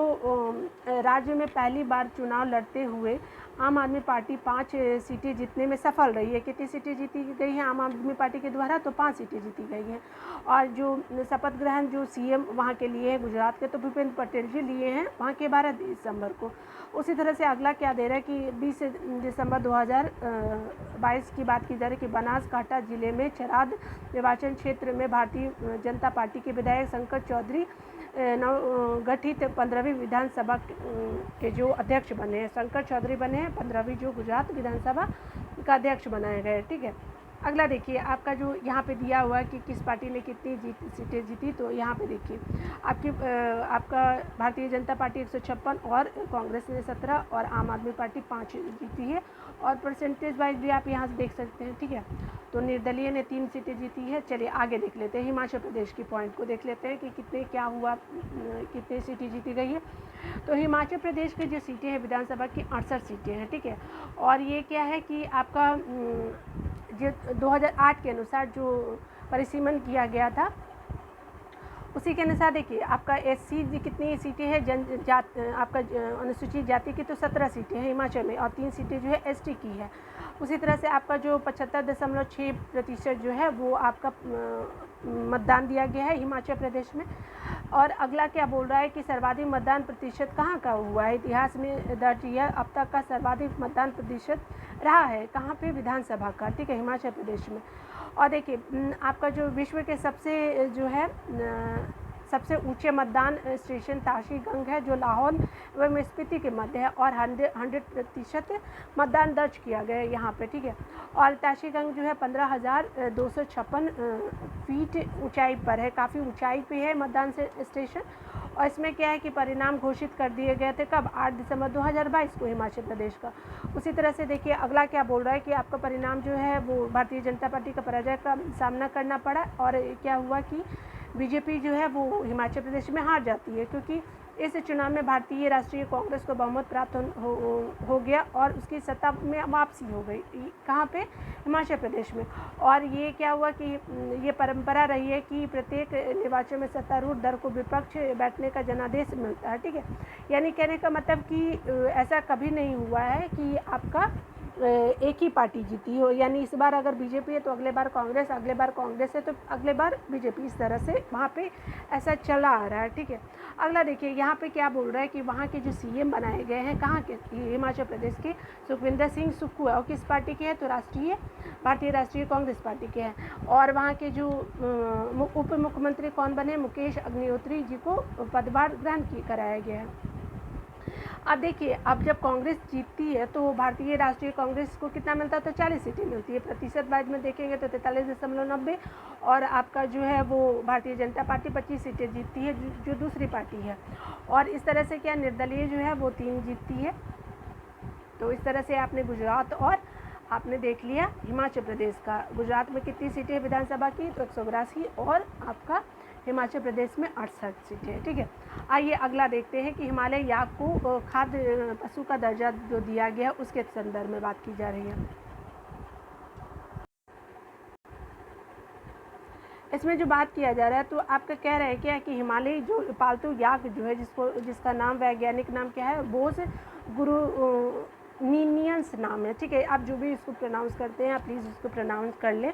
राज्य में पहली बार चुनाव लड़ते हुए आम आदमी पार्टी 5 सीटें जीतने में सफल रही है। कितनी सीटें जीती गई हैं आम आदमी पार्टी के द्वारा, तो 5 सीटें जीती गई हैं। और जो शपथ ग्रहण जो CM वहाँ के लिए है गुजरात के, तो भूपेंद्र पटेल जी लिए हैं वहाँ के 12 दिसंबर को। उसी तरह से अगला क्या दे रहा है कि 20 दिसंबर 2022 की बात की जा रही है कि बनासकांठा जिले में चराद निर्वाचन क्षेत्र में भारतीय जनता पार्टी के विधायक शंकर चौधरी नवगठित 15वीं विधानसभा के जो अध्यक्ष बने हैं, शंकर चौधरी बने हैं 15वीं जो गुजरात विधानसभा का अध्यक्ष बनाया गया है। ठीक है, अगला देखिए आपका जो यहाँ पे दिया हुआ है कि किस पार्टी ने कितनी सीटें जीती, तो यहाँ पे देखिए आपका भारतीय जनता पार्टी 156 और कांग्रेस ने 17 और आम आदमी पार्टी 5 जीती है। और परसेंटेज वाइज भी आप यहाँ से देख सकते हैं। ठीक है, तो निर्दलीय ने 3 सीटें जीती है। चलिए आगे देख लेते हैं, हिमाचल प्रदेश की पॉइंट को देख लेते हैं कि कितने क्या हुआ, कितनी सीटें जीती गई है। तो हिमाचल प्रदेश की जो सीटें हैं विधानसभा की 68 सीटें हैं। ठीक है, और ये क्या है कि आपका जो 2008 के अनुसार जो परिसीमन किया गया था उसी के अनुसार देखिए आपका एससी कितनी सीटें हैं, आपका अनुसूचित जाति की तो 17 सीटें हैं हिमाचल में, और 3 सीटें जो है एसटी की है। उसी तरह से आपका जो 75.6% जो है वो आपका मतदान दिया गया है हिमाचल प्रदेश में। और अगला क्या बोल रहा है कि सर्वाधिक मतदान प्रतिशत कहाँ का हुआ है, इतिहास में दर्ज यह अब तक का सर्वाधिक मतदान प्रतिशत रहा है कहाँ पे, विधानसभा का। ठीक है, हिमाचल प्रदेश में। और देखिए आपका जो विश्व के सबसे जो है सबसे ऊंचे मतदान स्टेशन ताशी गंग है जो लाहौल एवं स्पीति के मध्य है, और 100% मतदान दर्ज किया गया है यहाँ पे। ठीक है, और ताशी गंग जो है 15,256 फीट ऊंचाई पर है, काफ़ी ऊंचाई पे है मतदान स्टेशन। और इसमें क्या है कि परिणाम घोषित कर दिए गए थे कब, 8 दिसंबर 2022 को हिमाचल प्रदेश का। उसी तरह से देखिए अगला क्या बोल रहा है कि आपका परिणाम जो है वो भारतीय जनता पार्टी का पराजय का सामना करना पड़ा, और क्या हुआ कि बीजेपी जो है वो हिमाचल प्रदेश में हार जाती है, क्योंकि इस चुनाव में भारतीय राष्ट्रीय कांग्रेस को बहुमत प्राप्त हो गया और उसकी सत्ता में वापसी हो गई। कहाँ पे, हिमाचल प्रदेश में। और ये क्या हुआ कि ये परंपरा रही है कि प्रत्येक निर्वाचन में सत्तारूढ़ दल को विपक्ष बैठने का जनादेश मिलता है। ठीक है, यानी कहने का मतलब कि ऐसा कभी नहीं हुआ है कि आपका एक ही पार्टी जीती हो, यानी इस बार अगर बीजेपी है तो अगले बार कांग्रेस, अगले बार कांग्रेस है तो अगले बार बीजेपी, इस तरह से वहाँ पे ऐसा चला आ रहा है। ठीक है, अगला देखिए यहाँ पे क्या बोल रहा है कि वहाँ के जो सीएम बनाए गए हैं कहाँ के, हिमाचल प्रदेश के सुखविंदर सिंह सुक्खू है, और किस पार्टी के हैं, तो भारतीय राष्ट्रीय कांग्रेस पार्टी के हैं। और वहाँ के जो उप मुख्यमंत्री कौन बने, मुकेश अग्निहोत्री जी को पदभार ग्रहण कराया गया है। अब देखिए अब जब कांग्रेस जीतती है तो भारतीय राष्ट्रीय कांग्रेस को कितना मिलता है, तो 40 सीटें मिलती है। प्रतिशत वाइज में देखेंगे तो 43.90, और आपका जो है वो भारतीय जनता पार्टी 25 सीटें जीतती है जो दूसरी पार्टी है। और इस तरह से क्या निर्दलीय जो है वो 3 जीतती है। तो इस तरह से आपने गुजरात और आपने देख लिया हिमाचल प्रदेश का। गुजरात में कितनी सीटें विधानसभा की, तो 182, और आपका हिमाचल प्रदेश में 68 सीटें। ठीक है, आइए अगला देखते हैं कि हिमालय याक को खाद्य पशु का दर्जा जो दिया गया उसके संदर्भ में बात की जा रही है। इसमें जो बात किया जा रहा है तो आपका कह रहे हैं क्या कि हिमालय जो पालतू याक जो है जिसका नाम वैज्ञानिक नाम क्या है, बोस गुरुनिनियंस नाम है। ठीक है, आप जो भी इसको प्रोनाउंस करते हैं आप प्लीज़ उसको प्रोनाउंस कर लें।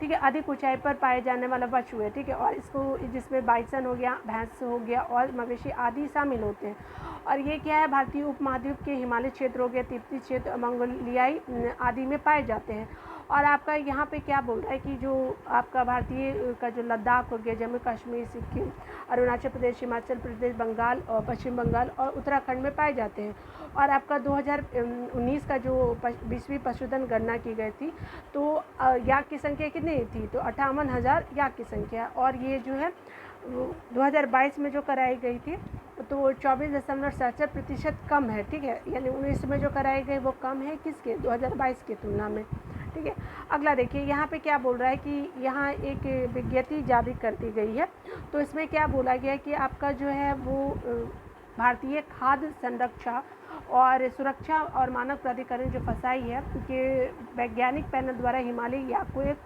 ठीक है, अधिक ऊंचाई पर पाए जाने वाला पशु है। ठीक है, और इसको जिसमें बाइसन हो गया, भैंस हो गया और मवेशी आदि शामिल होते हैं। और ये क्या है, भारतीय उपमहाद्वीप के हिमालय क्षेत्र हो गया, तिब्बती क्षेत्र, मंगोलियाई आदि में पाए जाते हैं। और आपका यहाँ पे क्या बोल रहा है कि जो आपका भारतीय का जो लद्दाख हो गया, जम्मू कश्मीर, सिक्किम, अरुणाचल प्रदेश, हिमाचल प्रदेश, बंगाल और पश्चिम बंगाल और उत्तराखंड में पाए जाते हैं। और आपका 2019 का जो 20वीं पशुधन गणना की गई थी तो याक की संख्या कितनी थी, तो 58,000 याक की संख्या। और ये जो है 2022 में जो कराई गई थी तो 24.67% कम है। ठीक है, यानी 19 में जो कराई गई वो कम है किसके, 2022 की तुलना में। ठीक है, अगला देखिए यहाँ पे क्या बोल रहा है कि यहाँ एक विज्ञप्ति जारी कर दी गई है। तो इसमें क्या बोला गया है कि आपका जो है वो भारतीय खाद्य संरक्षा और सुरक्षा और मानक प्राधिकरण जो फसाई है कि वैज्ञानिक पैनल द्वारा हिमालय याक को एक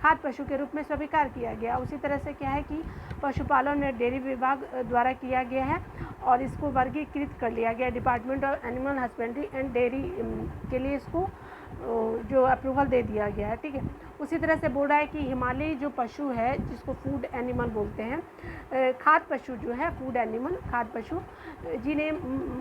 खाद्य पशु के रूप में स्वीकार किया गया। उसी तरह से क्या है कि पशुपालन और डेयरी विभाग द्वारा किया गया है और इसको वर्गीकृत कर लिया गया, department of animal husbandry and dairy के लिए इसको जो अप्रूवल दे दिया गया है। ठीक है, उसी तरह से बोल रहा है कि हिमालयी जो पशु है जिसको फूड एनिमल बोलते हैं, खाद्य पशु जो है फूड एनिमल, खाद्य पशु जिन्हें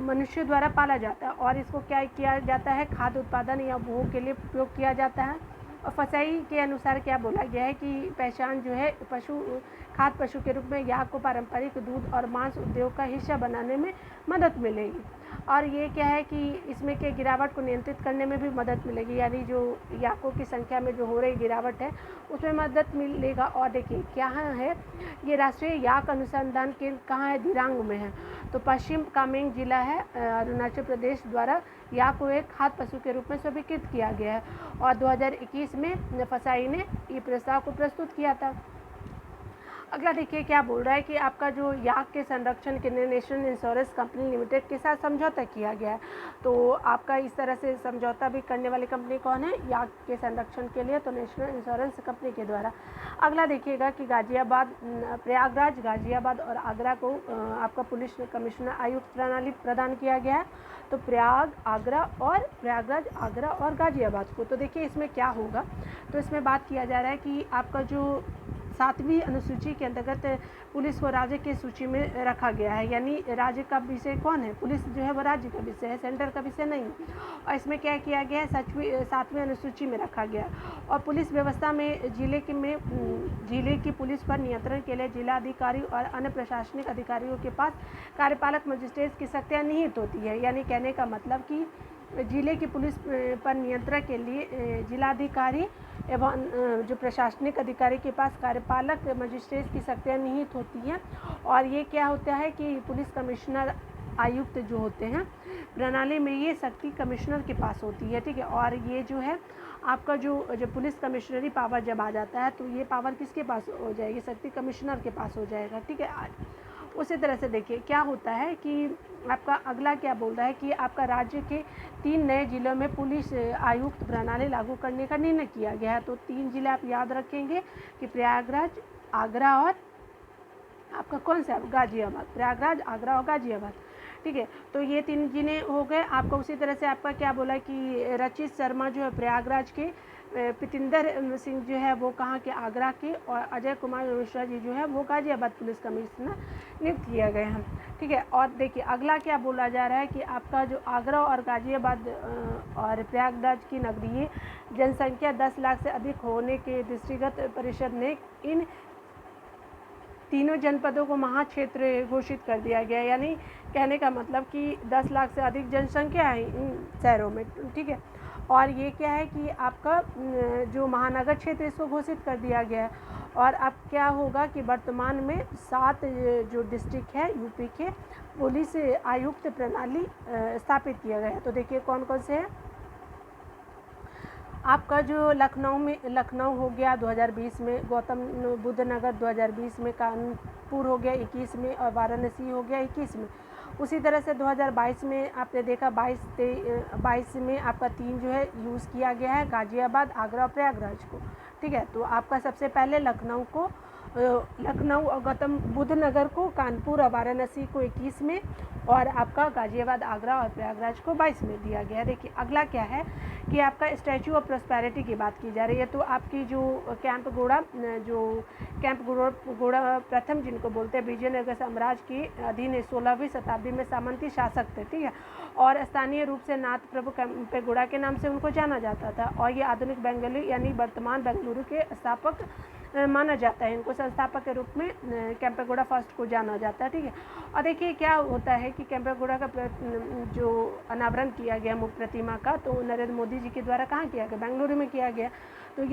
मनुष्य द्वारा पाला जाता है और इसको क्या किया जाता है, खाद्य उत्पादन या उपभोग के लिए उपयोग किया जाता है। और फसाई के अनुसार क्या बोला गया है कि पहचान जो है खाद्य पशु के रूप में याक को पारंपरिक दूध और मांस उद्योग का हिस्सा बनाने में मदद मिलेगी। और ये क्या है कि इसमें क्या गिरावट को नियंत्रित करने में भी मदद मिलेगी, यानी जो याकों की संख्या में जो हो रही गिरावट है उसमें मदद मिलेगा। और देखिए क्या है, ये राष्ट्रीय याक अनुसंधान केंद्र कहाँ है, दिरांग में है। तो पश्चिम कामेंग जिला है अरुणाचल प्रदेश द्वारा याक को एक खाद्य पशु के रूप में स्वीकृत किया गया है। और 2021 में फसाई ने ये प्रस्ताव को प्रस्तुत किया था। अगला देखिए क्या बोल रहा है कि आपका जो याक के संरक्षण के लिए नेशनल इंश्योरेंस कंपनी लिमिटेड के साथ समझौता किया गया है। तो आपका इस तरह से समझौता भी करने वाली कंपनी कौन है, याक के संरक्षण के लिए, तो नेशनल इंश्योरेंस कंपनी के द्वारा। अगला देखिएगा कि गाजियाबाद, प्रयागराज, गाजियाबाद और आगरा को आपका पुलिस कमिश्नर आयुक्त प्रणाली प्रदान किया गया है। तो प्रयागराज, आगरा और गाजियाबाद को। तो देखिए इसमें क्या होगा, तो इसमें बात किया जा रहा है कि आपका जो 7वीं अनुसूची के अंतर्गत पुलिस को राज्य की सूची में रखा गया है, यानी राज्य का विषय कौन है, पुलिस जो है वो राज्य का विषय है, सेंटर का विषय नहीं। और इसमें क्या किया गया है, 7वीं अनुसूची में रखा गया। और पुलिस व्यवस्था में जिले की पुलिस पर नियंत्रण के लिए जिलाधिकारी और अन्य प्रशासनिक अधिकारियों के पास कार्यपालक मजिस्ट्रेट की शक्तियाँ निहित होती है। यानी कहने का मतलब कि जिले की पुलिस पर नियंत्रण के लिए जिलाधिकारी एवं जो प्रशासनिक अधिकारी के पास कार्यपालक मजिस्ट्रेट की शक्तियाँ निहित होती हैं। और ये क्या होता है कि पुलिस कमिश्नर आयुक्त जो होते हैं प्रणाली में, ये शक्ति कमिश्नर के पास होती है, ठीक है। और ये जो है आपका जो पुलिस कमिश्नरी पावर जब आ जाता है तो ये पावर किसके पास हो जाएगी, शक्ति कमिश्नर के पास हो जाएगा, ठीक है। उसी तरह से देखिए क्या होता है कि आपका अगला क्या बोल रहा है कि आपका राज्य के 3 नए जिलों में पुलिस आयुक्त प्रणाली लागू करने का निर्णय किया गया है। तो 3 जिले आप याद रखेंगे कि प्रयागराज, आगरा और आपका कौन सा, गाजियाबाद। प्रयागराज, आगरा और गाजियाबाद, ठीक है। तो ये 3 जिले हो गए आपका। उसी तरह से आपका क्या बोला कि रचित शर्मा जो है प्रयागराज के, पितिंदर सिंह जो है वो कहाँ के, आगरा के, और अजय कुमार मिश्रा जी जो है वो गाजियाबाद पुलिस कमिश्नर नियुक्त किए गए हैं, ठीक है। और देखिए अगला क्या बोला जा रहा है कि आपका जो आगरा और गाजियाबाद और प्रयागराज की नगरीय जनसंख्या 10 लाख से अधिक होने के दृष्टिगत परिषद ने इन तीनों जनपदों को महाक्षेत्र घोषित कर दिया गया। यानी कहने का मतलब कि 10 लाख से अधिक जनसंख्या है इन शहरों में, ठीक है। और ये क्या है कि आपका जो महानगर क्षेत्र इसको घोषित कर दिया गया है। और अब क्या होगा कि वर्तमान में 7 जो डिस्ट्रिक्ट है यूपी के, पुलिस आयुक्त प्रणाली स्थापित किया गया है। तो देखिए कौन कौन से हैं, आपका जो लखनऊ हो गया 2020 में, गौतम बुद्ध नगर 2020 में, कानपुर हो गया 21 में, और वाराणसी हो गया 21 में। उसी तरह से 2022 में आपने देखा 22 में आपका 3 जो है यूज़ किया गया है, गाजियाबाद, आगरा और प्रयागराज को, ठीक है। तो आपका सबसे पहले लखनऊ और गौतम बुद्ध नगर को, कानपुर और वाराणसी को 21 में, और आपका गाजियाबाद, आगरा और प्रयागराज को 22 में दिया गया है। देखिए अगला क्या है कि आपका स्टैचू ऑफ प्रॉस्पेरिटी की बात की जा रही है। तो आपकी जो कैंप घोड़ा प्रथम जिनको बोलते हैं विजयनगर साम्राज्य के अधीन 16वीं शताब्दी में सामंती शासक थे, ठीक है। और स्थानीय रूप से नाथ प्रभु कैंपेगौड़ा के नाम से उनको जाना जाता था। और ये आधुनिक बेंगलुरु यानी वर्तमान बेंगलुरु के स्थापक माना जाता है। इनको संस्थापक के रूप में कैंपेगौड़ा फर्स्ट को जाना जाता है, ठीक है। और देखिए क्या होता है कि कैंपेगौड़ा का जो अनावरण किया गया मुख्य प्रतिमा का, तो नरेंद्र मोदी जी के द्वारा कहाँ किया गया, बेंगलुरु में किया गया। तो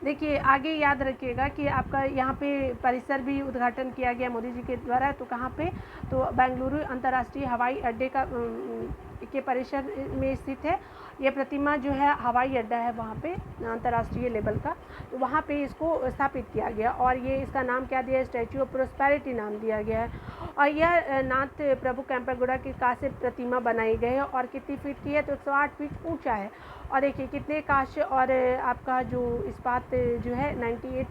देखिए आगे याद रखिएगा कि आपका यहाँ पे परिसर भी उद्घाटन किया गया मोदी जी के द्वारा। तो कहाँ पे, तो बेंगलुरु अंतर्राष्ट्रीय हवाई अड्डे के परिसर में स्थित है। ये प्रतिमा जो है हवाई अड्डा है वहाँ पे अंतर्राष्ट्रीय लेवल का, तो वहाँ पे इसको स्थापित किया गया। और ये इसका नाम क्या दिया, स्टैचू ऑफ प्रॉस्पेरिटी नाम दिया गया है। और यह नाथ प्रभु कैंपेगौड़ा की कांस्य प्रतिमा बनाई गई है। और कितनी फीट की है, तो 108 फीट ऊंचा है। और देखिए कितने कांस्य और आपका जो इस्पात जो है 98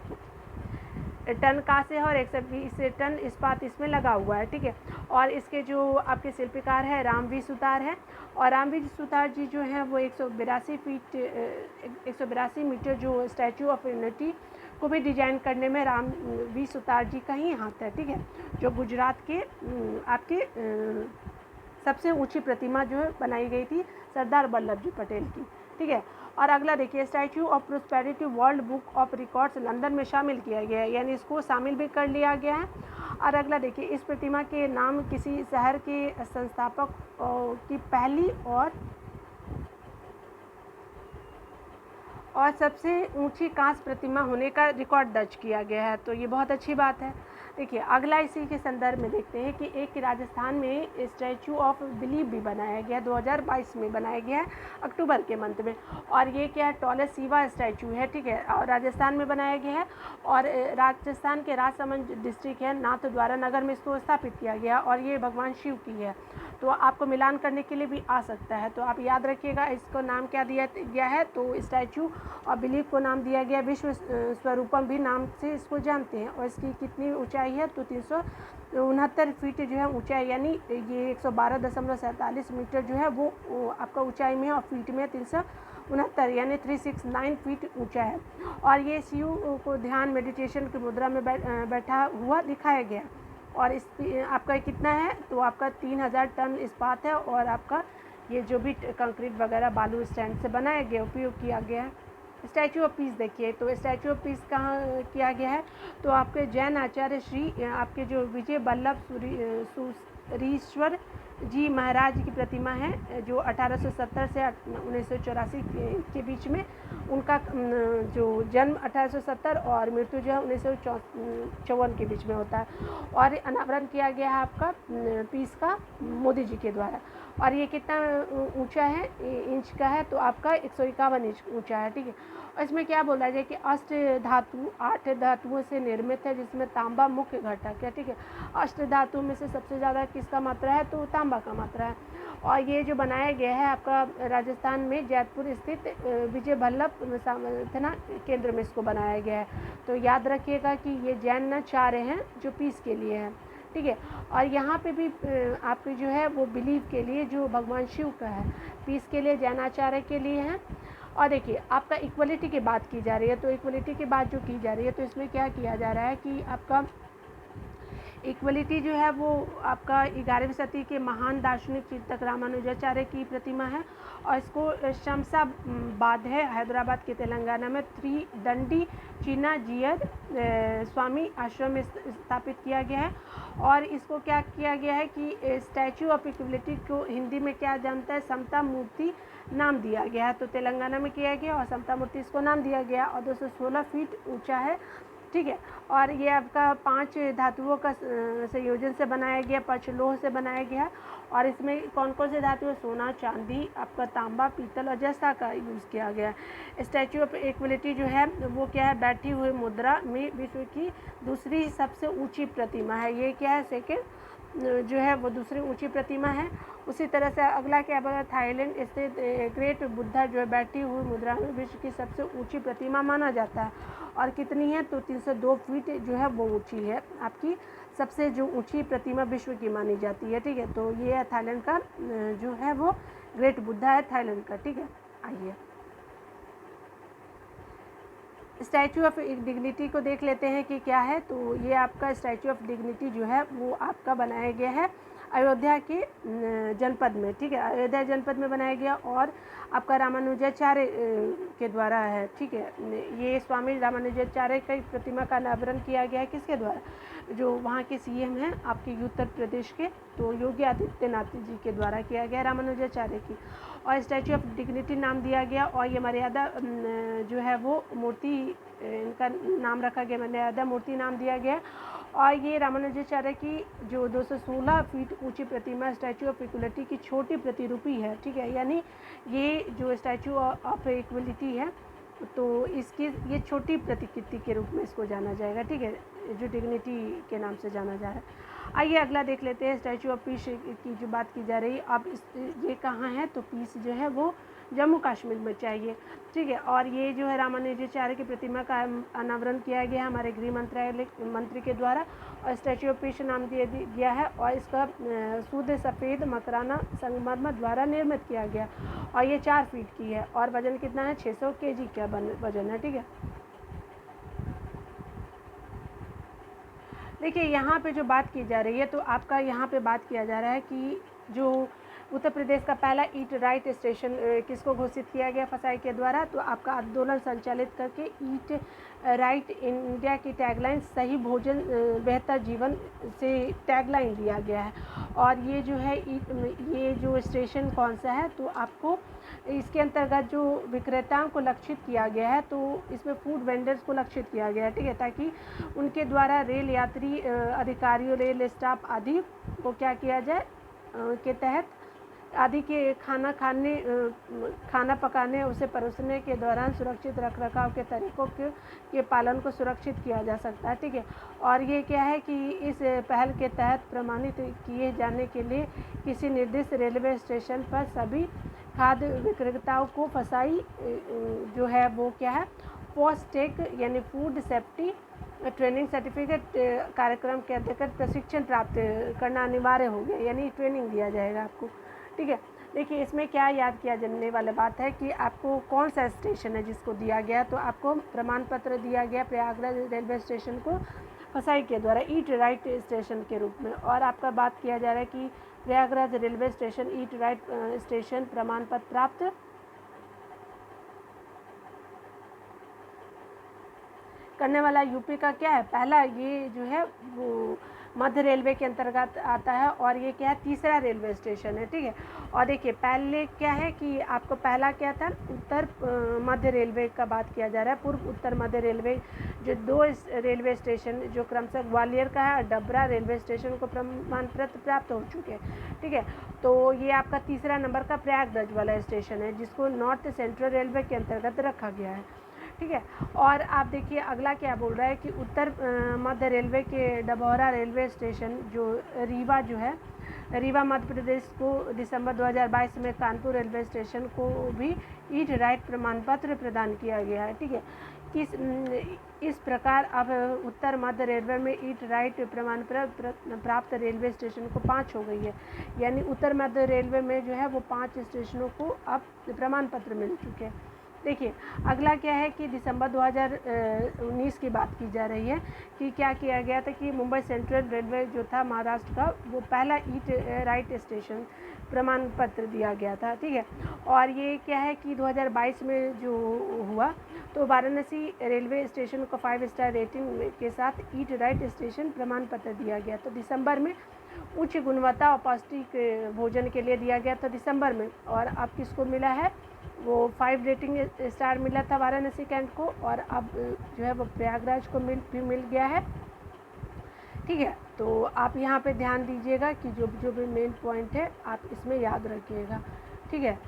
टन कांस्य है, और 120 टन इस्पात इसमें लगा हुआ है, ठीक है। और इसके जो आपके शिल्पकार है रामवीर सुतार है। और रामवीर सुतार जी जो हैं वो 182 मीटर जो स्टैचू ऑफ यूनिटी को भी डिजाइन करने में रामवीर सुतार जी का ही हाथ है, ठीक है। जो गुजरात के आपके सबसे ऊंची प्रतिमा जो है बनाई गई थी सरदार वल्लभ जी पटेल की, ठीक है। और अगला देखिए, statue of prosperity world book of records London में शामिल किया गया है, यानी इसको शामिल भी कर लिया गया है। और अगला देखिए, इस प्रतिमा के नाम किसी शहर के संस्थापक की पहली और सबसे ऊंची कांस्य प्रतिमा होने का रिकॉर्ड दर्ज किया गया है, तो ये बहुत अच्छी बात है। देखिए अगला इसी के संदर्भ में देखते हैं कि एक राजस्थान में स्टैचू ऑफ बिलीफ भी बनाया गया, 2022 में बनाया गया है अक्टूबर के मंथ में। और ये क्या है, टॉलेस्ट शिवा स्टैचू है, ठीक है, और राजस्थान में बनाया गया है। और राजस्थान के राजसमंद डिस्ट्रिक्ट है नाथद्वारा नगर में इसको स्थापित किया गया, और ये भगवान शिव की है। तो आपको मिलान करने के लिए भी आ सकता है, तो आप याद रखिएगा इसको नाम क्या दिया गया है, तो स्टैचू और बिलीफ को नाम दिया गया विश्व स्वरूपम भी नाम से इसको जानते हैं। और इसकी कितनी ऊंचाई है, तो 369 फीट जो है ऊंचाई, यानी ये 112.47 मीटर जो है वो आपका ऊंचाई में है, और फीट में 369 यानी 369 फीट ऊंचा है। और ये शिव को ध्यान मेडिटेशन की मुद्रा में बैठा हुआ दिखाया गया। और इस आपका कितना है, तो आपका 3000 टन इस्पात है, और आपका ये जो भी कंक्रीट वगैरह बालू स्टैंड से बनाया गया उपयोग किया गया है। स्टैचू ऑफ पीस देखिए, तो स्टैचू ऑफ पीस कहाँ किया गया है, तो आपके जैन आचार्य श्री आपके जो विजय वल्लभ सूरीश्वर जी महाराज की प्रतिमा है, जो 1870 से 1984 के बीच में उनका जो जन्म 1870 और मृत्यु जो है 1954 के बीच में होता है। और अनावरण किया गया है आपका पीस का मोदी जी के द्वारा। और ये कितना ऊंचा है, इंच का है, तो आपका 151 इंच ऊंचा है, ठीक है। और इसमें क्या बोला जाए कि अष्ट धातु 8 धातुओं से निर्मित है, जिसमें तांबा मुख्य घटक है, ठीक है। अष्ट धातु में से सबसे ज़्यादा किसका मात्रा है, तो तांबा का मात्रा है। और ये जो बनाया गया है आपका राजस्थान में जयपुर स्थित विजय वल्लभ सामर्थना केंद्र में इसको बनाया गया है। तो याद रखिएगा कि ये जैनाचार्य हैं जो पीस के लिए है, ठीक है। और यहाँ पे भी आपके जो है वो बिलीव के लिए जो भगवान शिव का है, पीस के लिए जैनाचार्य के लिए है। और देखिए आपका इक्वलिटी की बात की जा रही है, तो इक्वलिटी की बात जो की जा रही है, तो इसमें क्या किया जा रहा है कि आपका इक्वलिटी जो है वो आपका 11वीं सदी के महान दार्शनिक चिंतक रामानुजाचार्य की प्रतिमा है। और इसको शमशाबाद है हैदराबाद के तेलंगाना में त्रिदंडी चिन्नाजियर स्वामी आश्रम में स्थापित किया गया है। और इसको क्या किया गया है कि स्टैचू ऑफ इक्वलिटी को हिंदी में क्या जानता है, समता मूर्ति नाम दिया गया है। तो तेलंगाना में किया गया और समता मूर्ति इसको नाम दिया गया, और 216 फीट ऊंचा है, ठीक है। और ये आपका 5 धातुओं का संयोजन से बनाया गया, पंचलोह से बनाया गया। और इसमें कौन कौन से धातु है, सोना, चांदी, आपका तांबा, पीतल और जस्ता का यूज़ किया गया। स्टैचू ऑफ इक्वलिटी जो है वो क्या है, बैठी हुई मुद्रा में विश्व की दूसरी सबसे ऊंची प्रतिमा है। ये क्या है, सेकेंड जो है वो दूसरी ऊंची प्रतिमा है। उसी तरह से अगला क्या है, थाईलैंड स्थित ग्रेट बुद्धा जो है बैठी हुई मुद्रा में विश्व की सबसे ऊंची प्रतिमा माना जाता है। और कितनी है, तो 302 फीट जो है वो ऊंची है, आपकी सबसे जो ऊंची प्रतिमा विश्व की मानी जाती है, ठीक है। तो ये है थाईलैंड का जो है वो ग्रेट बुद्धा है थाईलैंड का, ठीक है। आइए स्टैचू ऑफ डिग्निटी को देख लेते हैं कि क्या है। तो ये आपका स्टैचू ऑफ डिग्निटी जो है वो आपका बनाया गया है अयोध्या के जनपद में, ठीक है, अयोध्या जनपद में बनाया गया। और आपका रामानुजाचार्य के द्वारा है, ठीक है। ये स्वामी रामानुजाचार्य की प्रतिमा का अनावरण किया गया है, किसके द्वारा, जो वहाँ के सीएम हैं आपके उत्तर प्रदेश के, तो योगी आदित्यनाथ जी के द्वारा किया गया रामानुजाचार्य की। और स्टैचू ऑफ डिग्निटी नाम दिया गया। और ये मर्यादा जो है वो मूर्ति, इनका नाम रखा गया, मर्यादा मूर्ति नाम दिया गया। और ये रामानुजाचार्य की जो 216 फीट ऊंची प्रतिमा स्टैचू ऑफ इक्वलिटी की छोटी प्रतिरूपी है, ठीक है। यानी ये जो स्टैचू ऑफ इक्वलिटी है, तो इसकी ये छोटी प्रतिकृति के रूप में इसको जाना जाएगा, ठीक है, जो डिग्निटी के नाम से जाना जा रहा है। आइए अगला देख लेते हैं, स्टैचू ऑफ पीस की जो बात की जा रही है। अब ये कहाँ है, तो पीस जो है वो जम्मू कश्मीर में चाहिए, ठीक है। और ये जो है रामानुजाचार्य की प्रतिमा का अनावरण किया गया है हमारे गृह मंत्री के द्वारा। और स्टैचू ऑफ पीस नाम दिया गया है। और इसका शुद्ध सफ़ेद मकराना संगमरमर द्वारा निर्मित किया गया। और ये 4 फीट की है। और वजन कितना है, 600 kg का वजन है, ठीक है। देखिए यहाँ पे जो बात की जा रही है, तो आपका यहाँ पे बात किया जा रहा है कि जो उत्तर प्रदेश का पहला ईट राइट स्टेशन किसको घोषित किया गया फसाई के द्वारा? तो आपका आंदोलन संचालित करके ईट राइट इंडिया की टैगलाइन सही भोजन बेहतर जीवन से टैगलाइन दिया गया है। और ये जो है ये जो स्टेशन कौन सा है? तो आपको इसके अंतर्गत जो विक्रेताओं को लक्षित किया गया है, तो इसमें फूड वेंडर्स को लक्षित किया गया है, ठीक है, ताकि उनके द्वारा रेल यात्री अधिकारियों, रेल स्टाफ आदि को क्या किया जाए के तहत आदि के खाना पकाने उसे परोसने के दौरान सुरक्षित रखरखाव के तरीकों के पालन को सुरक्षित किया जा सकता है, ठीक है। और ये क्या है कि इस पहल के तहत प्रमाणित किए जाने के लिए किसी निर्दिष्ट रेलवे स्टेशन पर सभी खाद्य विक्रेताओं को फसाई जो है वो क्या है, पोस्टेक यानी फूड सेफ्टी ट्रेनिंग सर्टिफिकेट कार्यक्रम के अंतर्गत प्रशिक्षण प्राप्त करना अनिवार्य हो गया, यानी ट्रेनिंग दिया जाएगा आपको, ठीक है। देखिए इसमें क्या याद किया जाने वाली बात है कि आपको कौन सा स्टेशन है जिसको दिया गया, तो आपको प्रमाण पत्र दिया गया प्रयागराज रेलवे स्टेशन को फसाई के द्वारा ईट राइट स्टेशन के रूप में। और आपका बात किया जा रहा है कि Prayagraj railway station eat right station प्रमाण पत्र प्राप्त करने वाला यूपी का क्या है? पहला ये जो है वो मध्य रेलवे के अंतर्गत आता है और ये क्या है, तीसरा रेलवे स्टेशन है, ठीक है। और देखिए पहले क्या है कि आपको पहला क्या था, उत्तर मध्य रेलवे का बात किया जा रहा है। पूर्व उत्तर मध्य रेलवे जो 2 रेलवे स्टेशन जो क्रमशः ग्वालियर का है और डबरा रेलवे स्टेशन को प्रमाण पत्र प्राप्त हो चुके हैं, ठीक है। तो ये आपका तीसरा नंबर का प्रयागराज वाला स्टेशन है जिसको नॉर्थ सेंट्रल रेलवे के अंतर्गत रखा गया है, ठीक है। और आप देखिए अगला क्या बोल रहा है कि उत्तर मध्य रेलवे के डभौरा रेलवे स्टेशन जो रीवा जो है, रीवा मध्य प्रदेश को दिसंबर 2022 में कानपुर रेलवे स्टेशन को भी ईट राइट प्रमाण पत्र प्रदान किया गया है, ठीक है। इस प्रकार अब उत्तर मध्य रेलवे में ईट राइट प्रमाण पत्र प्राप्त रेलवे स्टेशन को 5 हो गई है, यानी उत्तर मध्य रेलवे में जो है वो 5 स्टेशनों को अब प्रमाण पत्र मिल चुके हैं। देखिए अगला क्या है कि दिसंबर 2019 की बात की जा रही है कि क्या किया गया था कि मुंबई सेंट्रल रेलवे जो था महाराष्ट्र का, वो पहला ईट राइट स्टेशन प्रमाण पत्र दिया गया था, ठीक है। और ये क्या है कि 2022 में जो हुआ तो वाराणसी रेलवे स्टेशन को 5 स्टार रेटिंग के साथ ईट राइट स्टेशन प्रमाण पत्र दिया गया। तो दिसंबर में उच्च गुणवत्ता और पौष्टिक भोजन के लिए दिया गया था दिसंबर में। और अब किसको मिला है, वो 5 रेटिंग स्टार मिला था वाराणसी कैंट को, और अब जो है वो प्रयागराज को मिल गया है, ठीक है। तो आप यहाँ पे ध्यान दीजिएगा कि जो भी मेन पॉइंट है आप इसमें याद रखिएगा, ठीक है।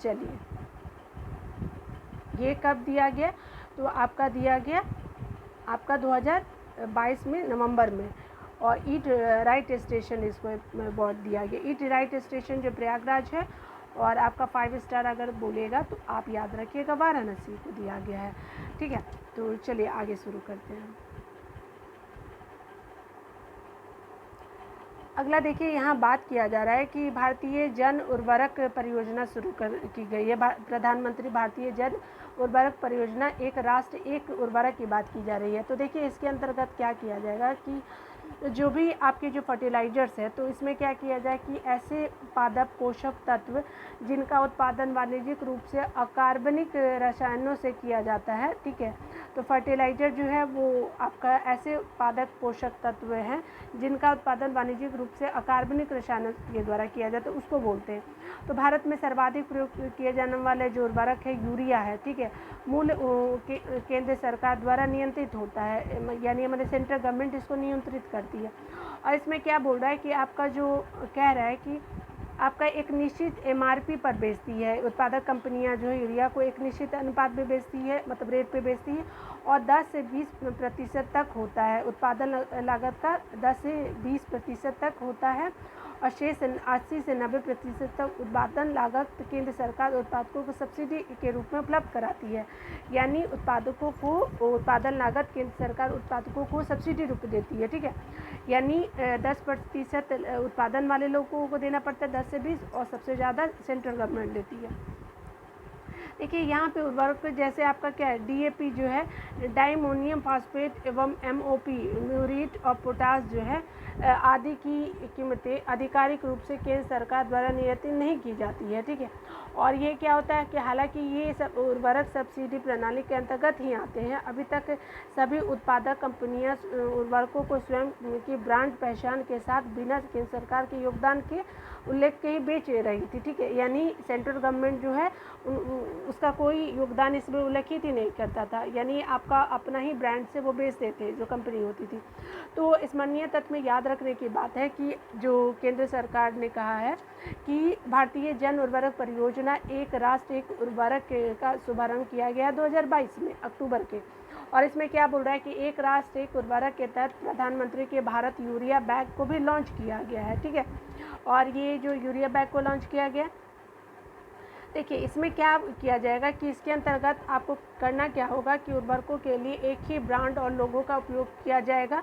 चलिए ये कब दिया गया, तो आपका दिया गया आपका 2022 में नवंबर में। और ईट राइट स्टेशन इसको अवार्ड दिया गया। ईट राइट स्टेशन जो प्रयागराज है, और आपका 5 स्टार अगर बोलेगा तो आप याद रखिएगा वाराणसी को दिया गया है, ठीक है। तो चलिए आगे शुरू करते हैं। अगला देखिए यहाँ बात किया जा रहा है कि भारतीय जन उर्वरक परियोजना शुरू की गई है। प्रधानमंत्री भारतीय जन उर्वरक परियोजना एक राष्ट्र एक उर्वरक की बात की जा रही है। तो देखिए इसके अंतर्गत क्या किया जाएगा कि जो भी आपके जो फर्टिलाइजर्स है, तो इसमें क्या किया जाए कि ऐसे पादप पोषक तत्व जिनका उत्पादन वाणिज्यिक रूप से अकार्बनिक रसायनों से किया जाता है, ठीक है। तो फर्टिलाइजर जो है वो आपका ऐसे पादप पोषक तत्व हैं जिनका उत्पादन वाणिज्यिक रूप से अकार्बनिक रसायनों के द्वारा किया जाता है, उसको बोलते हैं। तो भारत में सर्वाधिक प्रयोग किए जाने वाले जो उर्वरक है यूरिया है, ठीक है। मूल केंद्र सरकार द्वारा नियंत्रित होता है, यानी हमारे सेंट्रल गवर्नमेंट इसको नियंत्रित करती है। और इसमें क्या बोल रहा है कि आपका जो कह रहा है कि आपका एक निश्चित MRP पर बेचती है, उत्पादक कंपनियां जो है यूरिया को एक निश्चित अनुपात में बेचती है, मतलब रेट पे बेचती है, और 10 से 20% तक होता है उत्पादन लागत का, 10 से 20% तक होता है, और शेष 80 से 90% तक उत्पादन लागत केंद्र सरकार उत्पादकों को सब्सिडी के रूप में उपलब्ध कराती है। यानी उत्पादकों को उत्पादन लागत केंद्र सरकार उत्पादकों को सब्सिडी रूप देती है, ठीक है। यानी 10% उत्पादन वाले लोगों को देना पड़ता है, 10 से 20, और सबसे ज़्यादा सेंट्रल गवर्नमेंट देती है। देखिए यहाँ पे उर्वरक जैसे आपका क्या है, डीएपी जो है डाइमोनियम फास्फेट एवं एमओपी म्यूरेट और पोटास जो है आदि की कीमतें आधिकारिक रूप से केंद्र सरकार द्वारा निर्धारित नहीं की जाती है, ठीक है। और ये क्या होता है कि हालांकि ये सब उर्वरक सब्सिडी प्रणाली के अंतर्गत ही आते हैं, अभी तक सभी उत्पादक कंपनियां उर्वरकों को स्वयं की ब्रांड पहचान के साथ बिना केंद्र सरकार के योगदान के उल्लेख के ही बेच रही थी, ठीक है। यानी सेंट्रल गवर्नमेंट जो है उसका कोई योगदान इसमें उल्लेखित ही नहीं करता था, यानी आपका अपना ही ब्रांड से वो बेचते थे जो कंपनी होती थी। तो स्मरणीय तथ्य में याद रखने की बात है कि जो केंद्र सरकार ने कहा है कि भारतीय जन उर्वरक परियोजना एक राष्ट्र एक उर्वरक का शुभारंभ किया गया 2022 में अक्टूबर के। और इसमें क्या बोल रहा है कि एक राष्ट्र एक उर्वरक के तहत प्रधानमंत्री के भारत यूरिया बैग को भी लॉन्च किया गया है, ठीक है। और ये जो यूरिया बैग को लॉन्च किया गया, देखिए इसमें क्या किया जाएगा कि इसके अंतर्गत आपको करना क्या होगा कि उर्वरकों के लिए एक ही ब्रांड और लोगों का उपयोग किया जाएगा,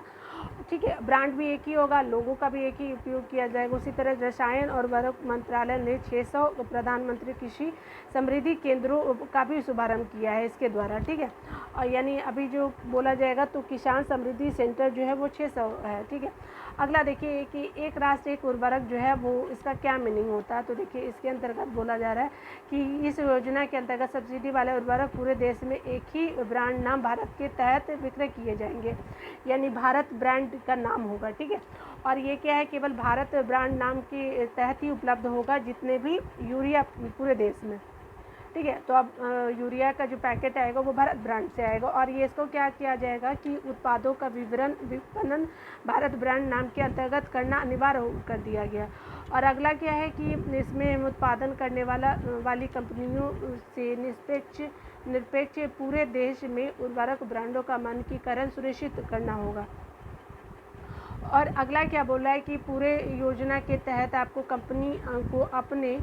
ठीक है। ब्रांड भी एक ही होगा, लोगों का भी एक ही उपयोग किया जाएगा। उसी तरह रसायन और उर्वरक मंत्रालय ने 600 प्रधानमंत्री कृषि समृद्धि केंद्रों का भी शुभारंभ किया है इसके द्वारा, ठीक है। और यानी अभी जो बोला जाएगा तो किसान समृद्धि सेंटर जो है वो 600 है, ठीक है। अगला देखिए कि एक राष्ट्र एक उर्वरक जो है वो इसका क्या मीनिंग होता है, तो देखिए इसके अंतर्गत बोला जा रहा है कि इस योजना के अंतर्गत सब्सिडी वाले उर्वरक पूरे देश में एक ही ब्रांड नाम भारत के तहत विक्रय किए जाएंगे, यानी भारत ब्रांड का नाम होगा, ठीक है। और ये क्या है, केवल भारत ब्रांड नाम के तहत ही उपलब्ध होगा जितने भी यूरिया पूरे देश में, ठीक है। तो अब यूरिया का जो पैकेट आएगा वो भारत ब्रांड से आएगा। और ये इसको क्या किया जाएगा कि उत्पादों का विपणन भारत ब्रांड नाम के अंतर्गत करना अनिवार्य कर दिया गया। और अगला क्या है कि इसमें उत्पादन करने वाली कंपनियों से निरपेक्ष पूरे देश में उर्वरक ब्रांडों का मानकीकरण सुनिश्चित करना होगा। और अगला क्या बोला है कि पूरे योजना के तहत आपको कंपनी को अपने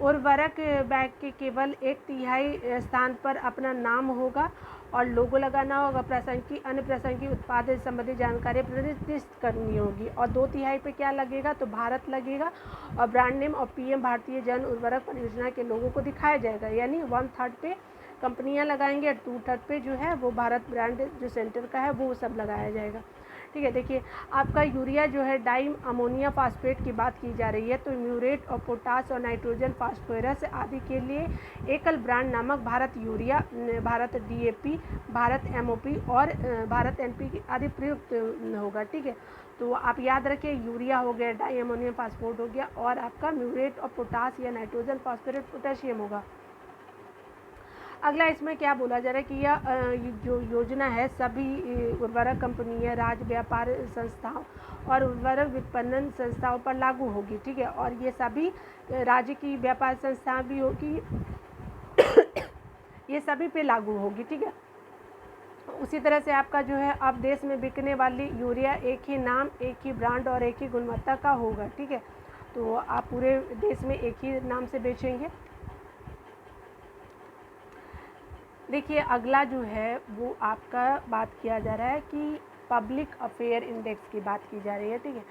उर्वरक बैग के केवल 1/3 स्थान पर अपना नाम होगा और लोगो लगाना होगा। अन्य प्रासंगिक उत्पाद संबंधी जानकारी प्रदर्शित करनी होगी। और 2/3 पे क्या लगेगा, तो भारत लगेगा और ब्रांड नेम और पीएम भारतीय जन उर्वरक परियोजना के लोगों को दिखाया जाएगा, यानी 1/3 पे कंपनियां लगाएंगे और 2/3 पे जो है वो भारत ब्रांड जो सेंटर का है वो सब लगाया जाएगा, ठीक है। देखिए आपका यूरिया जो है डाई अमोनिया फास्फेट की बात की जा रही है, तो म्यूरेट और पोटास और नाइट्रोजन फास्फोरस आदि के लिए एकल ब्रांड नामक Bharat urea, Bharat DAP, Bharat MOP और भारत एनपी आदि प्रयुक्त होगा, ठीक है। तो आप याद रखें, यूरिया हो गया, डाई अमोनियम फास्फेट हो गया, और आपका म्यूरेट और पोटास या नाइट्रोजन फास्फोरेट पोटेशियम होगा। अगला इसमें क्या बोला जा रहा है कि यह जो योजना है सभी उर्वरक कंपनियां, राज्य व्यापार संस्थाओं और उर्वरक विपणन संस्थाओं पर लागू होगी, ठीक है। और ये सभी राज्य की व्यापार संस्थाएं भी होगी ये सभी पे लागू होगी, ठीक है। उसी तरह से आपका जो है अब देश में बिकने वाली यूरिया एक ही नाम, एक ही ब्रांड और एक ही गुणवत्ता का होगा, ठीक है। तो आप पूरे देश में एक ही नाम से बेचेंगे। देखिए अगला जो है वो आपका बात किया जा रहा है कि पब्लिक अफेयर इंडेक्स की बात की जा रही है, ठीक है।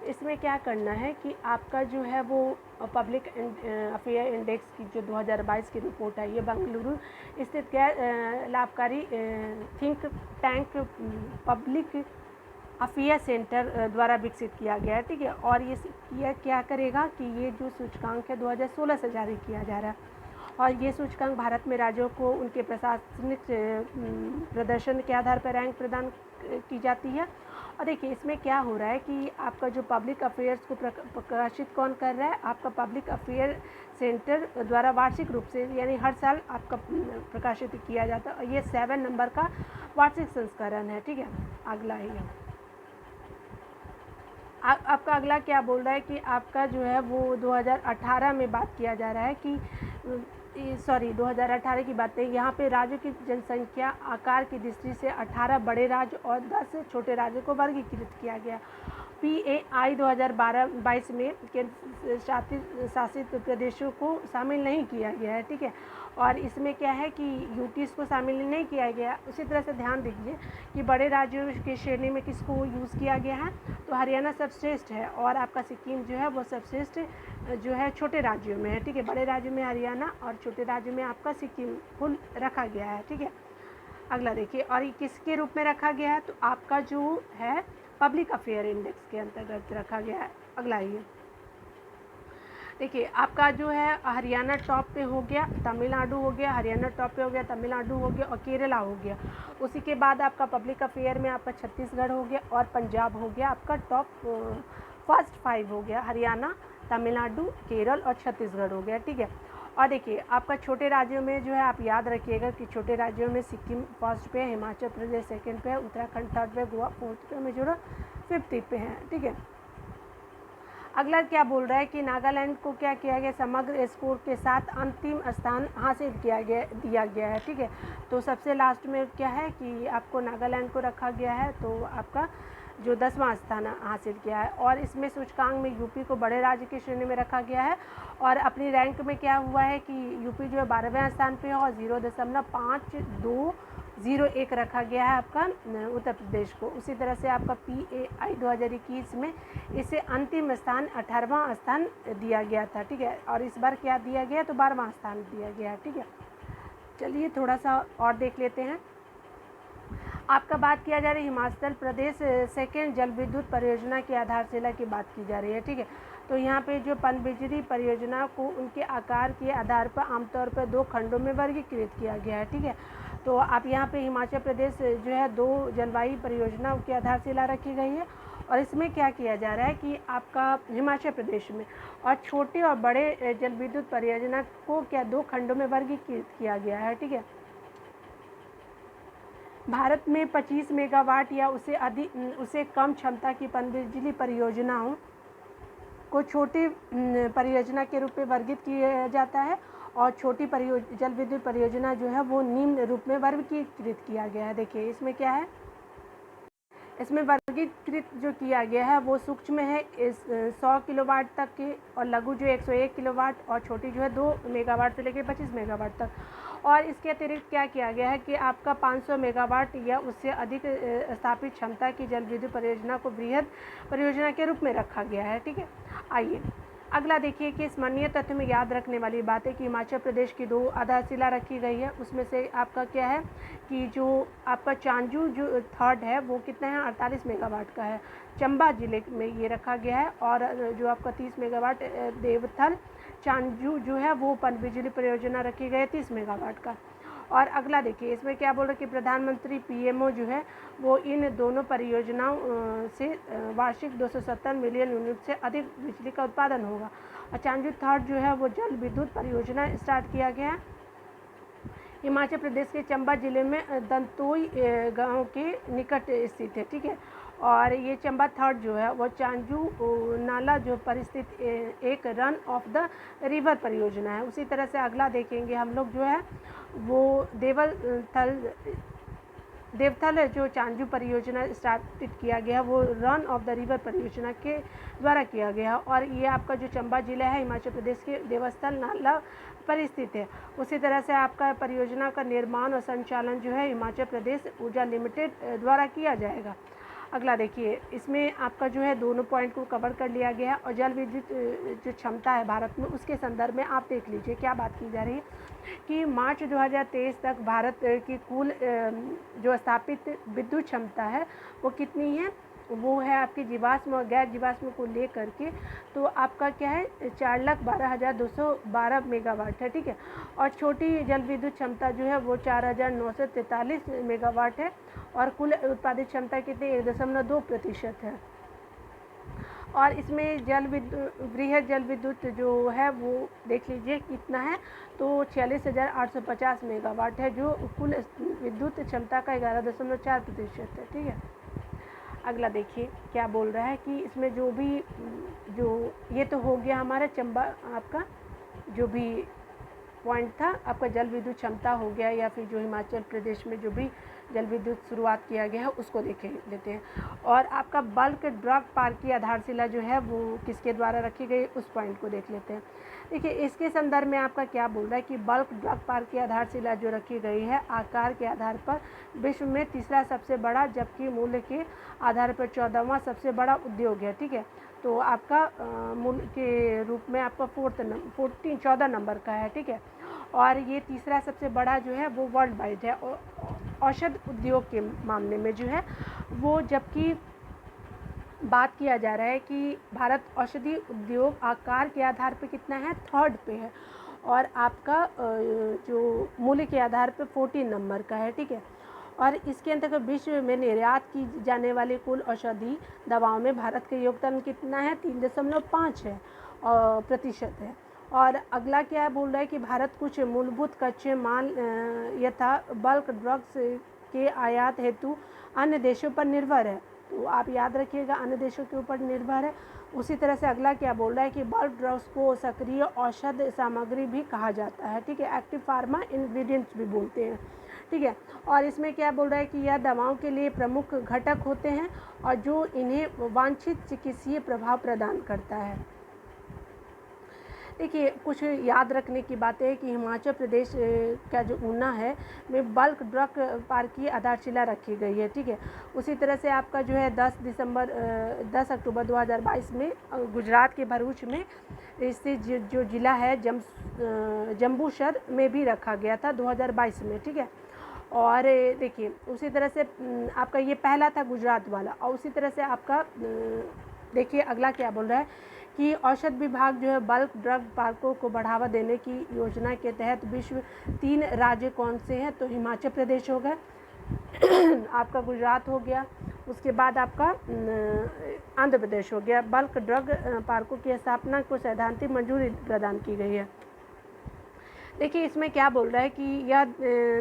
इसमें क्या करना है कि आपका जो है वो पब्लिक अफेयर इंडेक्स की जो 2022 की रिपोर्ट है, ये बेंगलुरु स्थित गैर लाभकारी think tank public affair centre द्वारा विकसित किया गया है, ठीक है। और ये क्या करेगा कि ये जो सूचकांक है 2016 से जारी किया जा रहा है, और ये सूचकांक भारत में राज्यों को उनके प्रशासनिक प्रदर्शन के आधार पर रैंक प्रदान की जाती है। और देखिए इसमें क्या हो रहा है कि आपका जो पब्लिक अफेयर्स को प्रकाशित कौन कर रहा है, आपका पब्लिक अफेयर सेंटर द्वारा वार्षिक रूप से, यानी हर साल आपका प्रकाशित किया जाता है। और ये 7 नंबर का वार्षिक संस्करण है, ठीक है। अगला ही है आपका अगला क्या बोल रहा है कि आपका जो है वो 2018 में बात किया जा रहा है कि 2018 की बात है। यहाँ पे राज्यों की जनसंख्या आकार की दृष्टि से 18 बड़े राज्य और 10 छोटे राज्यों को वर्गीकृत किया गया। PAI 2022 में केंद्र शासित प्रदेशों को शामिल नहीं किया गया है, ठीक है। और इसमें क्या है कि यूटीज़ को शामिल नहीं किया गया। उसी तरह से ध्यान दीजिए कि बड़े राज्यों की श्रेणी में किसको यूज़ किया गया है, तो हरियाणा सर्वश्रेष्ठ है और आपका सिक्किम जो है वो सर्वश्रेष्ठ जो है छोटे राज्यों में है, ठीक है। बड़े राज्यों में हरियाणा और छोटे राज्यों में आपका सिक्किम को रखा गया है, ठीक है। अगला देखिए, और ये किसके रूप में रखा गया है, तो आपका जो है पब्लिक अफेयर इंडेक्स के अंतर्गत रखा गया है। अगला ये देखिए, आपका जो है हरियाणा टॉप पे हो गया, तमिलनाडु हो गया, हरियाणा टॉप पे हो गया, तमिलनाडु हो गया और केरला हो गया। उसी के बाद आपका पब्लिक अफेयर में आपका छत्तीसगढ़ हो गया और पंजाब हो गया। आपका टॉप फर्स्ट 5 हो गया, हरियाणा, तमिलनाडु, केरल और छत्तीसगढ़ हो गया, ठीक है। और देखिए, आपका छोटे राज्यों में जो है आप याद रखिएगा कि छोटे राज्यों में सिक्किम फर्स्ट पे है, हिमाचल प्रदेश सेकंड पे है, उत्तराखंड थर्ड पे, गोवा फोर्थ पे, मिजोरम फिफ्थ पे है, ठीक है। अगला क्या बोल रहा है कि नागालैंड को क्या किया गया, समग्र स्कोर के साथ अंतिम स्थान हासिल दिया गया है, ठीक है। तो सबसे लास्ट में क्या है कि आपको नागालैंड को रखा गया है, तो आपका जो 10वां स्थान हासिल किया है। और इसमें सूचकांक में यूपी को बड़े राज्य की श्रेणी में रखा गया है और अपनी रैंक में क्या हुआ है कि यूपी जो है 12वें स्थान पे है और 0.5201 रखा गया है आपका उत्तर प्रदेश को। उसी तरह से आपका PAI 2021 में इसे अंतिम स्थान 18वां स्थान दिया गया था, ठीक है। और इस बार क्या दिया गया, तो 12वां स्थान दिया गया है, ठीक है। चलिए थोड़ा सा और देख लेते हैं। आपका बात किया जा रहा है हिमाचल प्रदेश सेकेंड जल विद्युत परियोजना की आधारशिला की बात की जा रही है, ठीक है। तो यहाँ पे जो पनबिजली परियोजना को उनके आकार के आधार पर आमतौर पर 2 खंडों में वर्गीकृत किया गया है, ठीक है। तो आप यहाँ पे हिमाचल प्रदेश जो है 2 जलवायु परियोजनाओं की आधारशिला रखी गई है और इसमें क्या किया जा रहा है कि आपका हिमाचल प्रदेश में और छोटे और बड़े जल विद्युत परियोजना को क्या 2 खंडों में वर्गीकृत किया गया है, ठीक है। भारत में 25 मेगावाट या उससे कम क्षमता की पनबिजली परियोजनाओं को छोटी परियोजना के रूप में वर्गीकृत किया जाता है और छोटी जल विद्युत परियोजना जो है वो निम्न रूप में वर्गीकृत किया गया है। देखिए इसमें क्या है, इसमें वर्गीकृत जो किया गया है वो सूक्ष्म है 100 किलोवाट तक की और लघु जो 101 किलोवाट और छोटी जो है 2 मेगावाट से लेकर 25 मेगावाट तक। और इसके अतिरिक्त क्या किया गया है कि आपका 500 मेगावाट या उससे अधिक स्थापित क्षमता की जल विद्युत परियोजना को बृहद परियोजना के रूप में रखा गया है, ठीक है। आइए अगला देखिए कि स्मरणीय तथ्य में याद रखने वाली बात है कि हिमाचल प्रदेश की 2 आधारशिला रखी गई है। उसमें से आपका क्या है कि जो आपका चांजू जो थर्ड है वो कितना है 48 मेगावाट का है, चंबा जिले में ये रखा गया है। और जो आपका 30 मेगावाट देवथल चांजू जो है वो पनबिजली परियोजना रखी गई है 30 मेगावाट का। और अगला देखिए इसमें क्या बोल रहे हैं कि प्रधानमंत्री PMO जो है वो इन दोनों परियोजनाओं से वार्षिक 270 मिलियन यूनिट से अधिक बिजली का उत्पादन होगा। और चांजू थर्ड जो है वो जल विद्युत परियोजना स्टार्ट किया गया है हिमाचल प्रदेश के चंबा जिले में दंतोई गांव के निकट स्थित है, ठीक है। और ये चंबा थर्ड जो है वो चांजू नाला जो परिस्थित एक रन ऑफ द रिवर परियोजना है। उसी तरह से अगला देखेंगे हम लोग जो है वो देवथल जो चांजू परियोजना स्टार्ट किया गया वो रन ऑफ द रिवर परियोजना के द्वारा किया गया। और ये आपका जो चंबा जिला है हिमाचल प्रदेश के देवस्थल नाला पर स्थित है। उसी तरह से आपका परियोजना का निर्माण और संचालन जो है हिमाचल प्रदेश ऊर्जा लिमिटेड द्वारा किया जाएगा। अगला देखिए इसमें आपका जो है दोनों पॉइंट को कवर कर लिया गया है। और जल विद्युत जो क्षमता है भारत में उसके संदर्भ में आप देख लीजिए क्या बात की जा रही है कि मार्च 2023 तक भारत की कुल जो स्थापित विद्युत क्षमता है वो कितनी है, वो है आपकी जीवाश्म और गैर जीवाश्म को लेकर के, तो आपका क्या है 4,12,212 मेगावाट है, ठीक है। और छोटी जल विद्युत क्षमता जो है वो 4,943 मेगावाट है और कुल उत्पादित क्षमता कितनी 1.2% है। और इसमें बृहद जल विद्युत जो है वो देख लीजिए कितना है, तो 46,850 मेगावाट है जो कुल विद्युत क्षमता का 11.4% है, ठीक है। अगला देखिए क्या बोल रहा है कि इसमें जो ये तो हो गया हमारा चंबा आपका जो भी पॉइंट था आपका जल विद्युत क्षमता हो गया या फिर जो हिमाचल प्रदेश में जो भी जल विद्युत शुरुआत किया गया है उसको देख लेते हैं। और आपका बल्क ड्रग पार्क की आधारशिला जो है वो किसके द्वारा रखी गई उस पॉइंट को देख लेते हैं। देखिए इसके संदर्भ में आपका क्या बोल रहा है कि बल्क ड्रग पार्क की आधारशिला जो रखी गई है आकार के आधार पर विश्व में तीसरा सबसे बड़ा, जबकि मूल्य के आधार पर 14वां सबसे बड़ा उद्योग है। ठीक है, तो आपका मूल्य के रूप में आपका 14 नंबर का है। ठीक है, और ये तीसरा सबसे बड़ा जो है वो वर्ल्ड वाइड है औषध उद्योग के मामले में जो है वो, जबकि बात किया जा रहा है कि भारत औषधि उद्योग आकार के आधार पे कितना है, 3rd पे है, और आपका जो मूल्य के आधार पे 14 नंबर का है। ठीक है, और इसके अंतर्गत विश्व में निर्यात की जाने वाली कुल औषधि दवाओं में भारत का योगदान कितना है, 3.5 है प्रतिशत है। और अगला क्या बोल रहा है कि भारत कुछ मूलभूत कच्चे माल यथा बल्क ड्रग्स के आयात हेतु अन्य देशों पर निर्भर है। तो आप याद रखिएगा अन्य देशों के ऊपर निर्भर है। उसी तरह से अगला क्या बोल रहा है कि बल्क ड्रग्स को सक्रिय औषध सामग्री भी कहा जाता है। ठीक है, एक्टिव फार्मा इंग्रेडिएंट्स भी बोलते हैं। ठीक है, और इसमें क्या बोल रहा है कि यह दवाओं के लिए प्रमुख घटक होते हैं और जो इन्हें वांछित चिकित्सीय प्रभाव प्रदान करता है। देखिए कुछ याद रखने की बात है कि हिमाचल प्रदेश का जो ऊना है में बल्क ड्रग पार्क की आधारशिला रखी गई है। ठीक है, उसी तरह से आपका जो है 10 अक्टूबर 2022 में गुजरात के भरूच में इससे जो ज़िला है जम्बूसर में भी रखा गया था 2022 में। ठीक है, और देखिए उसी तरह से आपका ये पहला था गुजरात वाला। और उसी तरह से आपका देखिए अगला क्या बोल रहा है कि औषध विभाग जो है बल्क ड्रग पार्कों को बढ़ावा देने की योजना के तहत विश्व 3 राज्य कौन से हैं, तो हिमाचल प्रदेश हो गए आपका गुजरात हो गया, उसके बाद आपका आंध्र प्रदेश हो गया। बल्क ड्रग पार्कों की स्थापना को सैद्धांतिक मंजूरी प्रदान की गई है। देखिए इसमें क्या बोल रहा है कि यह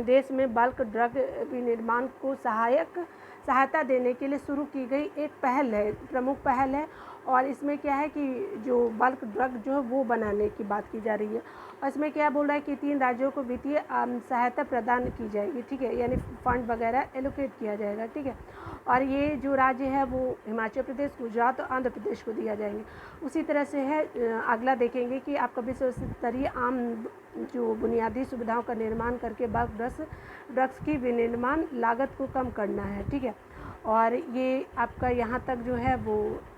देश में बल्क ड्रग विनिर्माण को सहायता देने के लिए शुरू की गई एक पहल है, प्रमुख पहल है। और इसमें क्या है कि जो बल्क ड्रग जो है वो बनाने की बात की जा रही है। और इसमें क्या बोल रहा है कि 3 राज्यों को वित्तीय सहायता प्रदान की जाएगी। ठीक है, यानी फंड वगैरह एलोकेट किया जाएगा। ठीक है, और ये जो राज्य है वो हिमाचल प्रदेश, गुजरात और आंध्र प्रदेश को दिया जाएंगे। उसी तरह से है अगला देखेंगे कि आपका विश्व स्तरीय आम जो बुनियादी सुविधाओं का निर्माण करके बल्क ड्रग्स की विनिर्माण लागत को कम करना है। ठीक है, और ये आपका यहाँ तक जो है वो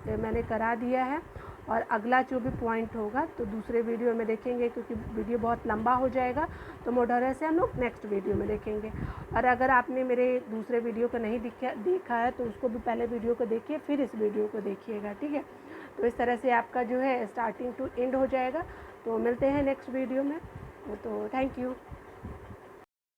मैंने करा दिया है। और अगला जो भी पॉइंट होगा तो दूसरे वीडियो में देखेंगे, क्योंकि वीडियो बहुत लंबा हो जाएगा तो मोडर से हम लोग नेक्स्ट वीडियो में देखेंगे। और अगर आपने मेरे दूसरे वीडियो को नहीं देखा है तो उसको भी पहले वीडियो को देखिए फिर इस वीडियो को देखिएगा। ठीक है, तो इस तरह से आपका जो है स्टार्टिंग टू एंड हो जाएगा। तो मिलते हैं नेक्स्ट वीडियो में। तो थैंक यू।